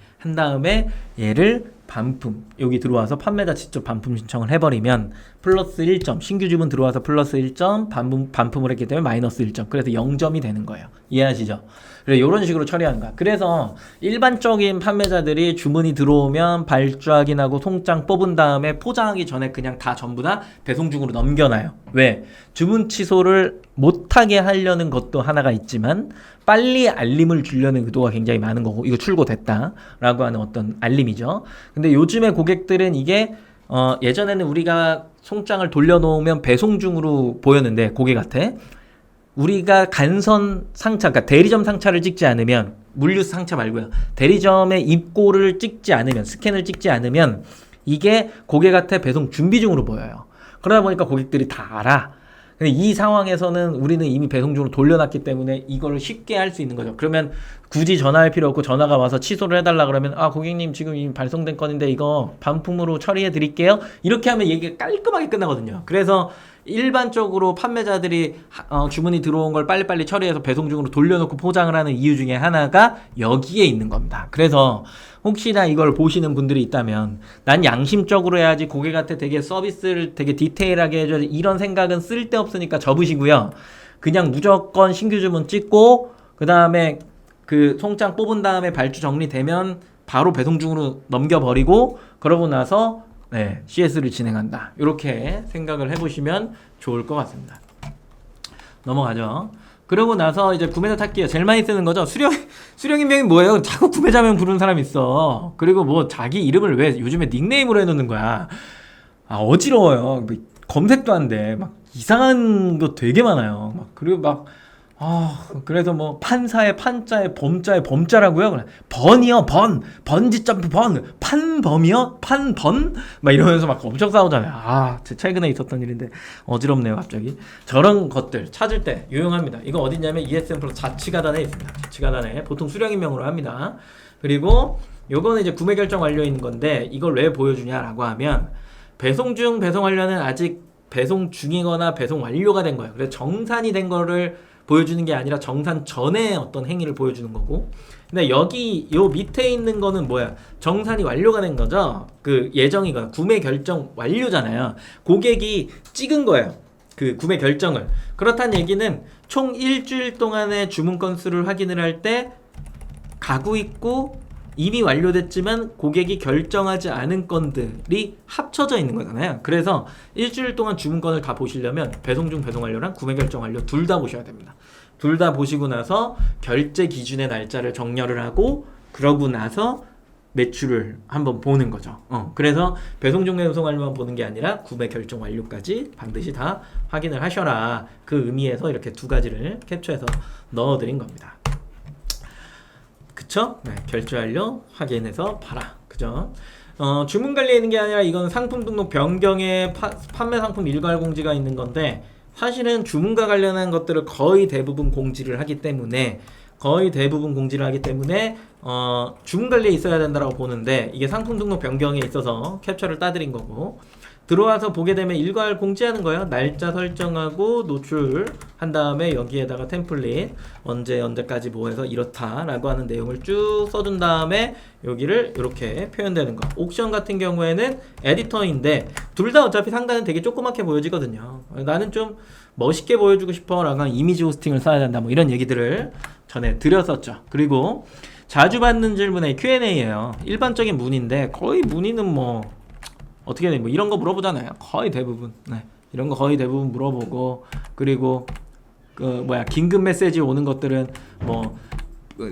얘를 반품, 여기 들어와서 판매자 직접 반품 신청을 해버리면 플러스 1점, 신규 주문 들어와서 플러스 1점, 반품을 했기 때문에 마이너스 1점. 그래서 0점이 되는 거예요. 이해하시죠? 그래서 이런 식으로 처리하는 거야. 그래서 일반적인 판매자들이 주문이 들어오면 발주 확인하고 송장 뽑은 다음에 포장하기 전에 그냥 다 전부 다 배송 중으로 넘겨놔요. 왜? 주문 취소를 못하게 하려는 것도 하나가 있지만 빨리 알림을 주려는 의도가 굉장히 많은 거고, 이거 출고됐다 라고 하는 어떤 알림이죠. 근데 요즘에 고객들은 이게 예전에는 우리가 송장을 돌려놓으면 배송 중으로 보였는데 고객한테 우리가 간선 상차, 그러니까 대리점 상차를 찍지 않으면, 물류스 상차 말고요, 대리점의 입고를 찍지 않으면, 스캔을 찍지 않으면 이게 고객한테 배송 준비 중으로 보여요. 그러다 보니까 고객들이 다 알아. 근데 이 상황에서는 우리는 이미 배송 중으로 돌려놨기 때문에 이거를 쉽게 할 수 있는 거죠. 그러면 굳이 전화할 필요 없고 전화가 와서 취소를 해달라 그러면 아 고객님 지금 이미 발송된 건인데 이거 반품으로 처리해 드릴게요. 이렇게 하면 얘기가 깔끔하게 끝나거든요. 그래서 일반적으로 판매자들이 주문이 들어온 걸 빨리빨리 처리해서 배송 중으로 돌려놓고 포장을 하는 이유 중에 하나가 여기에 있는 겁니다. 그래서 혹시나 이걸 보시는 분들이 있다면 난 양심적으로 해야지 고객한테 되게 서비스를 되게 디테일하게 해줘야지 이런 생각은 쓸데없으니까 접으시고요. 그냥 무조건 신규 주문 찍고 그 다음에 그 송장 뽑은 다음에 발주 정리되면 바로 배송 중으로 넘겨버리고 그러고 나서 네, CS를 진행한다. 이렇게 생각을 해보시면 좋을 것 같습니다. 넘어가죠. 그러고 나서 이제 구매자 찾기에 제일 많이 쓰는 거죠. 수령인명이 뭐예요? 자꾸 구매자명 부르는 사람이 있어. 그리고 뭐 자기 이름을 왜 요즘에 닉네임으로 해놓는 거야. 아 어지러워요. 뭐 검색도 안 돼. 막 이상한 거 되게 많아요. 막 그리고 막 그래서 뭐 판사의 판자에 범자에 범자라고요? 번이요, 번지 점프 번, 판범이요, 판번? 막 이러면서 막 엄청 싸우잖아요. 아, 최근에 있었던 일인데 어지럽네요, 갑자기. 저런 것들 찾을 때 유용합니다. 이거 어딨냐면 ESN 플러스 자치가단에 있습니다. 자치가단에 보통 수령인명으로 합니다. 그리고 요거는 이제 구매 결정 완료에 있는 건데 이걸 왜 보여주냐라고 하면 배송 중, 배송 완료는 아직 배송 중이거나 배송 완료가 된 거예요. 그래서 정산이 된 거를 보여주는 게 아니라 정산 전에 어떤 행위를 보여주는 거고. 근데 여기 요 밑에 있는 거는 뭐야? 정산이 완료가 된 거죠. 그 예정이거나 구매 결정 완료잖아요. 고객이 찍은 거예요. 그 구매 결정을. 그렇다는 얘기는 총 일주일 동안의 주문 건수를 확인을 할 때 가구 있고 이미 완료됐지만 고객이 결정하지 않은 건들이 합쳐져 있는 거잖아요. 그래서 일주일 동안 주문건을 다 보시려면 배송 중 배송 완료랑 구매 결정 완료 둘 다 보셔야 됩니다. 둘 다 보시고 나서 결제 기준의 날짜를 정렬을 하고 그러고 나서 매출을 한번 보는 거죠. 그래서 배송 중 배송 완료만 보는 게 아니라 구매 결정 완료까지 반드시 다 확인을 하셔라. 그 의미에서 이렇게 두 가지를 캡처해서 넣어드린 겁니다. 그쵸? 네, 결제 완료 확인해서 봐라. 그죠? 주문 관리에 있는 게 아니라 이건 상품 등록 변경에 판매 상품 일괄 공지가 있는 건데 사실은 주문과 관련한 것들을 거의 대부분 공지를 하기 때문에 주문 관리에 있어야 된다고 보는데 이게 상품 등록 변경에 있어서 캡처를 따드린 거고 들어와서 보게 되면 일괄 공지하는 거예요. 날짜 설정하고 노출한 다음에 여기에다가 템플릿 언제까지 뭐 해서 이렇다라고 하는 내용을 쭉 써준 다음에 여기를 이렇게 표현되는 거. 옥션 같은 경우에는 에디터인데 둘 다 어차피 상단은 되게 조그맣게 보여지거든요. 나는 좀 멋있게 보여주고 싶어 라고 하는 이미지 호스팅을 써야 된다 뭐 이런 얘기들을 전에 드렸었죠. 그리고 자주 받는 질문의 Q&A예요. 일반적인 문의인데 거의 문의는 뭐 어떻게 돼? 뭐 이런 거 물어보잖아요. 거의 대부분. 네. 이런 거 거의 대부분 물어보고 그리고 긴급 메시지 오는 것들은 뭐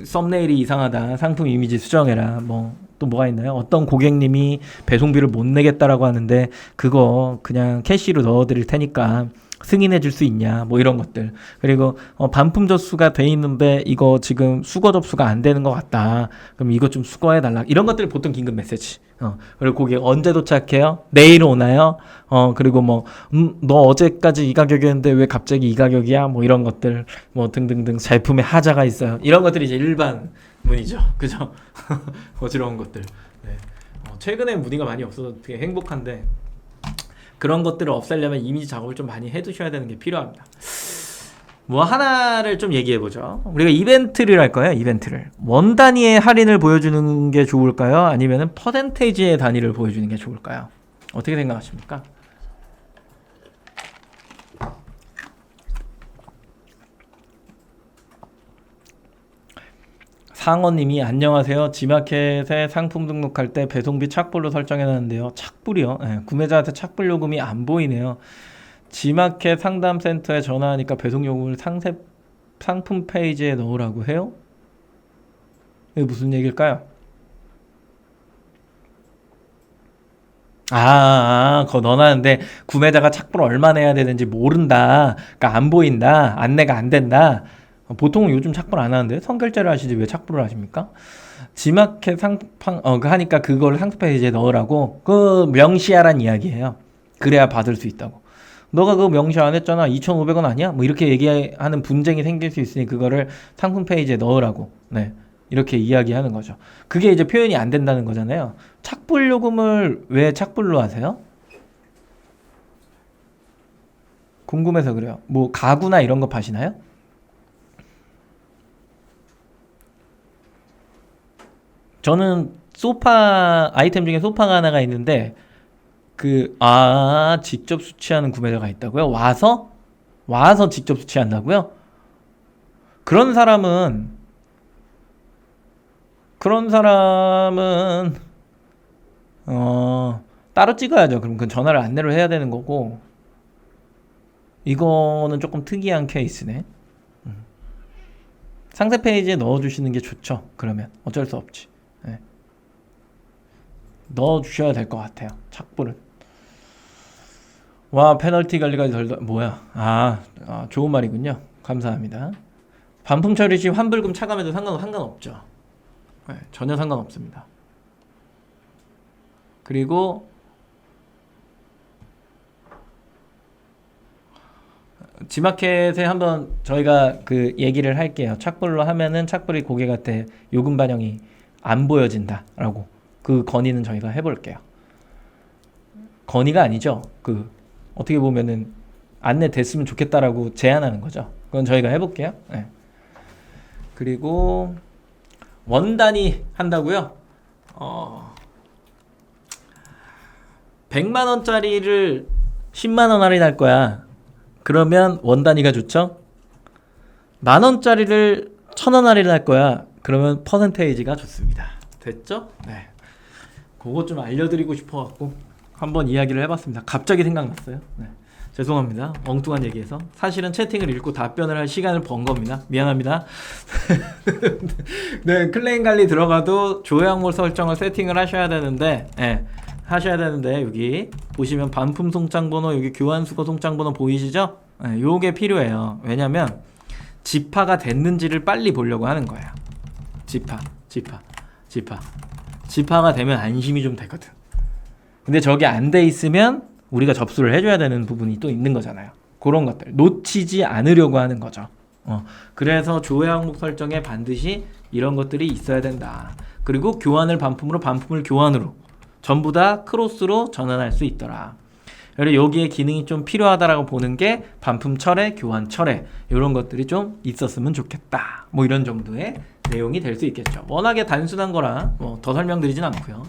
썸네일이 이상하다. 상품 이미지 수정해라. 뭐 또 뭐가 있나요? 어떤 고객님이 배송비를 못 내겠다라고 하는데 그거 그냥 캐시로 넣어 드릴 테니까 승인해 줄 수 있냐 뭐 이런 것들. 그리고 반품 접수가 돼 있는데 이거 지금 수거 접수가 안 되는 것 같다. 그럼 이거 좀 수거해 달라. 이런 것들이 보통 긴급 메시지. 그리고 고객 언제 도착해요? 내일 오나요? 그리고 뭐 너 어제까지 이 가격이었는데 왜 갑자기 이 가격이야? 뭐 이런 것들 뭐 등등등 제품에 하자가 있어요. 이런 것들이 이제 일반 문의죠. 그죠? 어지러운 것들. 네. 최근에 문의가 많이 없어서 되게 행복한데 그런 것들을 없애려면 이미지 작업을 좀 많이 해두셔야 되는 게 필요합니다. 뭐 하나를 좀 얘기해보죠. 우리가 이벤트를 할 거예요. 이벤트를. 원 단위의 할인을 보여주는 게 좋을까요? 아니면 퍼센테이지의 단위를 보여주는 게 좋을까요? 어떻게 생각하십니까? 상어님이 안녕하세요. 지마켓에 상품 등록할 때 배송비 착불로 설정해놨는데요. 착불이요? 네, 구매자한테 착불 요금이 안 보이네요. 지마켓 상담센터에 전화하니까 배송 요금을 상품 페이지에 넣으라고 해요? 이게 무슨 얘기일까요? 그거 넣어놨는데 구매자가 착불 얼마 내야 되는지 모른다. 그러니까 안 보인다. 안내가 안 된다. 보통 요즘 착불 안 하는데 선결제를 하시지 왜 착불을 하십니까? 지마켓 하니까 그걸 상품 페이지에 넣으라고 그 명시하란 이야기예요. 그래야 받을 수 있다고. 너가 그거 명시 안 했잖아. 2,500원 아니야? 뭐 이렇게 얘기하는 분쟁이 생길 수 있으니 그거를 상품 페이지에 넣으라고. 네. 이렇게 이야기하는 거죠. 그게 이제 표현이 안 된다는 거잖아요. 착불 요금을 왜 착불로 하세요? 궁금해서 그래요. 뭐 가구나 이런 거 파시나요? 저는 소파 아이템 중에 소파가 하나가 있는데 직접 수취하는 구매자가 있다고요? 와서 직접 수취한다고요? 그런 사람은 따로 찍어야죠. 그럼 그 전화를 안내를 해야 되는 거고, 이거는 조금 특이한 케이스네. 상세 페이지에 넣어주시는 게 좋죠. 그러면 어쩔 수 없지. 네. 넣어주셔야 될 것 같아요. 착불은. 와, 페널티 관리까지 뭐야. 좋은 말이군요. 감사합니다. 반품 처리 시 환불금 차감해도 상관없죠. 네, 전혀 상관없습니다. 그리고 지마켓에 한번 저희가 그 얘기를 할게요. 착불로 하면은 착불이 고객한테 요금 반영이 안 보여진다라고 그 건의는 저희가 해볼게요. 건의가 아니죠. 어떻게 보면은 안내 됐으면 좋겠다라고 제안하는 거죠. 그건 저희가 해볼게요. 네. 그리고 원단위 한다고요? 100만 원짜리를 10만 원 할인할 거야. 그러면 원단위가 좋죠? 만 원짜리를 1,000원 할인할 거야. 그러면 퍼센테이지가 좋습니다. 됐죠? 네. 그거 좀 알려드리고 싶어갖고 한번 이야기를 해봤습니다. 갑자기 생각났어요. 네. 죄송합니다. 엉뚱한 얘기해서. 사실은 채팅을 읽고 답변을 할 시간을 번 겁니다. 미안합니다. 네, 클레임 관리 들어가도 조회항목 설정을 세팅을 하셔야 되는데, 여기 보시면 반품 송장 번호, 여기 교환 수거 송장 번호 보이시죠? 요게 필요해요. 왜냐면 지파가 됐는지를 빨리 보려고 하는 거예요. 지파가 되면 안심이 좀 되거든. 근데 저게 안 돼 있으면 우리가 접수를 해줘야 되는 부분이 또 있는 거잖아요. 그런 것들 놓치지 않으려고 하는 거죠. 그래서 조회 항목 설정에 반드시 이런 것들이 있어야 된다. 그리고 교환을 반품으로, 반품을 교환으로 전부 다 크로스로 전환할 수 있더라. 그리고 여기에 기능이 좀 필요하다라고 보는 게 반품 철회, 교환 철회 이런 것들이 좀 있었으면 좋겠다. 뭐 이런 정도의 내용이 될 수 있겠죠. 워낙에 단순한 거라 더 설명드리진 않고요.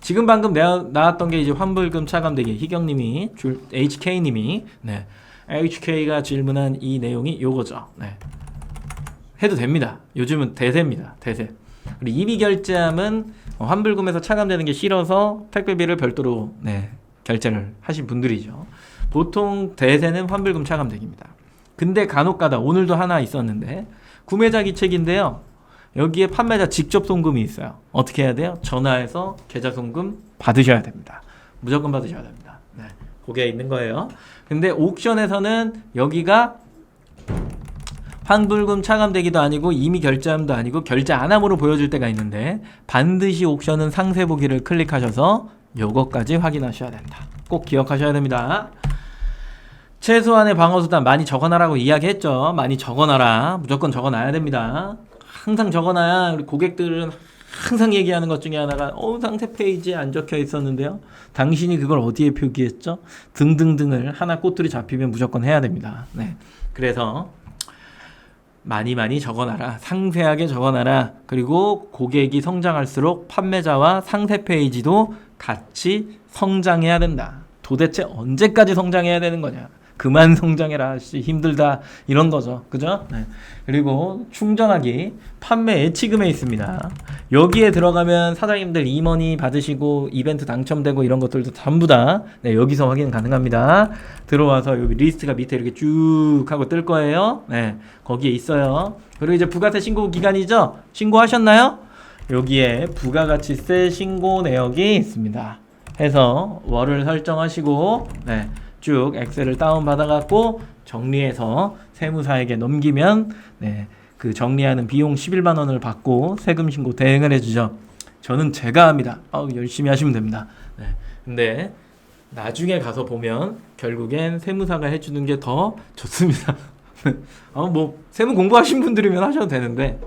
지금 방금 나왔던 게 이제 환불금 차감되기, 희경님이 HK님이 HK가 질문한 이 내용이 요거죠. 해도 됩니다. 요즘은 대세입니다. 대세. 그리고 이미 결제함은 환불금에서 차감되는 게 싫어서 택배비를 별도로 결제를 하신 분들이죠. 보통 대세는 환불금 차감되기입니다. 근데 간혹가다 오늘도 하나 있었는데 구매자 기책인데요. 여기에 판매자 직접 송금이 있어요. 어떻게 해야 돼요? 전화해서 계좌 송금 받으셔야 됩니다. 무조건 받으셔야 됩니다. 그게 있는 거예요. 근데 옥션에서는 여기가 환불금 차감되기도 아니고 이미 결제함도 아니고 결제 안함으로 보여줄 때가 있는데 반드시 옥션은 상세 보기를 클릭하셔서 요거까지 확인하셔야 된다. 꼭 기억하셔야 됩니다. 최소한의 방어수단 많이 적어놔라고 이야기했죠. 많이 적어놔라. 무조건 적어놔야 됩니다. 항상 적어놔야 우리 고객들은 항상 얘기하는 것 중에 하나가 상세 페이지에 안 적혀 있었는데요. 당신이 그걸 어디에 표기했죠? 등등등을 하나 꼬투리 잡히면 무조건 해야 됩니다. 그래서 많이 적어놔라. 상세하게 적어놔라. 그리고 고객이 성장할수록 판매자와 상세 페이지도 같이 성장해야 된다. 도대체 언제까지 성장해야 되는 거냐? 그만 성장해라. 힘들다. 이런 거죠. 그죠? 그리고 충전하기 판매 예치금에 있습니다. 여기에 들어가면 사장님들 임원이 받으시고 이벤트 당첨되고 이런 것들도 전부 다 여기서 확인 가능합니다. 들어와서 여기 리스트가 밑에 이렇게 쭉 하고 뜰 거예요. 거기에 있어요. 그리고 이제 부가세 신고 기간이죠. 신고하셨나요? 여기에 부가가치세 신고 내역이 있습니다. 해서 월을 설정하시고 쭉 엑셀을 다운받아갖고 정리해서 세무사에게 넘기면 그 정리하는 비용 11만 원을 받고 세금 신고 대행을 해주죠. 저는 제가 합니다. 열심히 하시면 됩니다. 근데 나중에 가서 보면 결국엔 세무사가 해주는 게 더 좋습니다. 뭐 세무 공부하신 분들이면 하셔도 되는데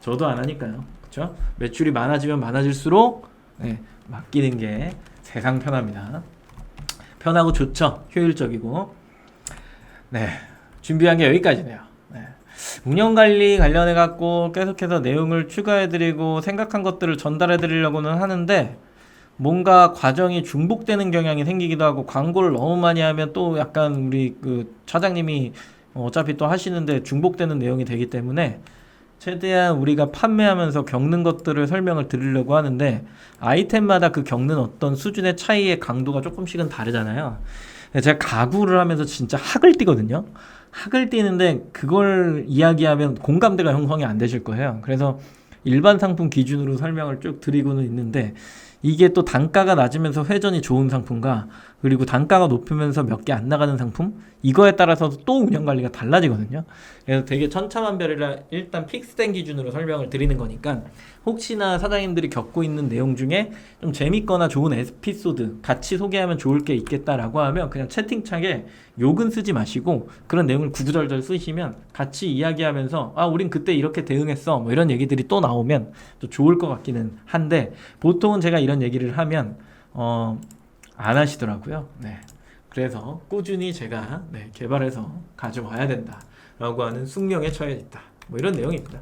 저도 안 하니까요. 그렇죠? 매출이 많아지면 많아질수록 네, 맡기는 게 세상 편합니다. 편하고 좋죠. 효율적이고. 네, 준비한 게 여기까지네요. 네. 운영관리 관련해 갖고 계속해서 내용을 추가해드리고 생각한 것들을 전달해드리려고는 하는데 뭔가 과정이 중복되는 경향이 생기기도 하고 광고를 너무 많이 하면 또 약간 우리 그 차장님이 어차피 또 하시는데 중복되는 내용이 되기 때문에 최대한 우리가 판매하면서 겪는 것들을 설명을 드리려고 하는데 아이템마다 그 겪는 어떤 수준의 차이의 강도가 조금씩은 다르잖아요. 제가 가구를 하면서 진짜 학을 띄거든요. 학을 띄는데 그걸 이야기하면 공감대가 형성이 안 되실 거예요. 그래서 일반 상품 기준으로 설명을 쭉 드리고는 있는데 이게 또 단가가 낮으면서 회전이 좋은 상품과 그리고 단가가 높으면서 몇 개 안 나가는 상품 이거에 따라서 또 운영관리가 달라지거든요. 그래서 되게 천차만별이라 일단 픽스된 기준으로 설명을 드리는 거니까 혹시나 사장님들이 겪고 있는 내용 중에 좀 재밌거나 좋은 에피소드 같이 소개하면 좋을 게 있겠다라고 하면 그냥 채팅창에 욕은 쓰지 마시고 그런 내용을 구구절절 쓰시면 같이 이야기하면서 아 우린 그때 이렇게 대응했어 뭐 이런 얘기들이 또 나오면 또 좋을 것 같기는 한데 보통은 제가 이런 얘기를 하면 안 하시더라고요. 네. 그래서 꾸준히 제가 개발해서 가져와야 된다라고 하는 숙명에 처해 있다. 뭐 이런 내용입니다.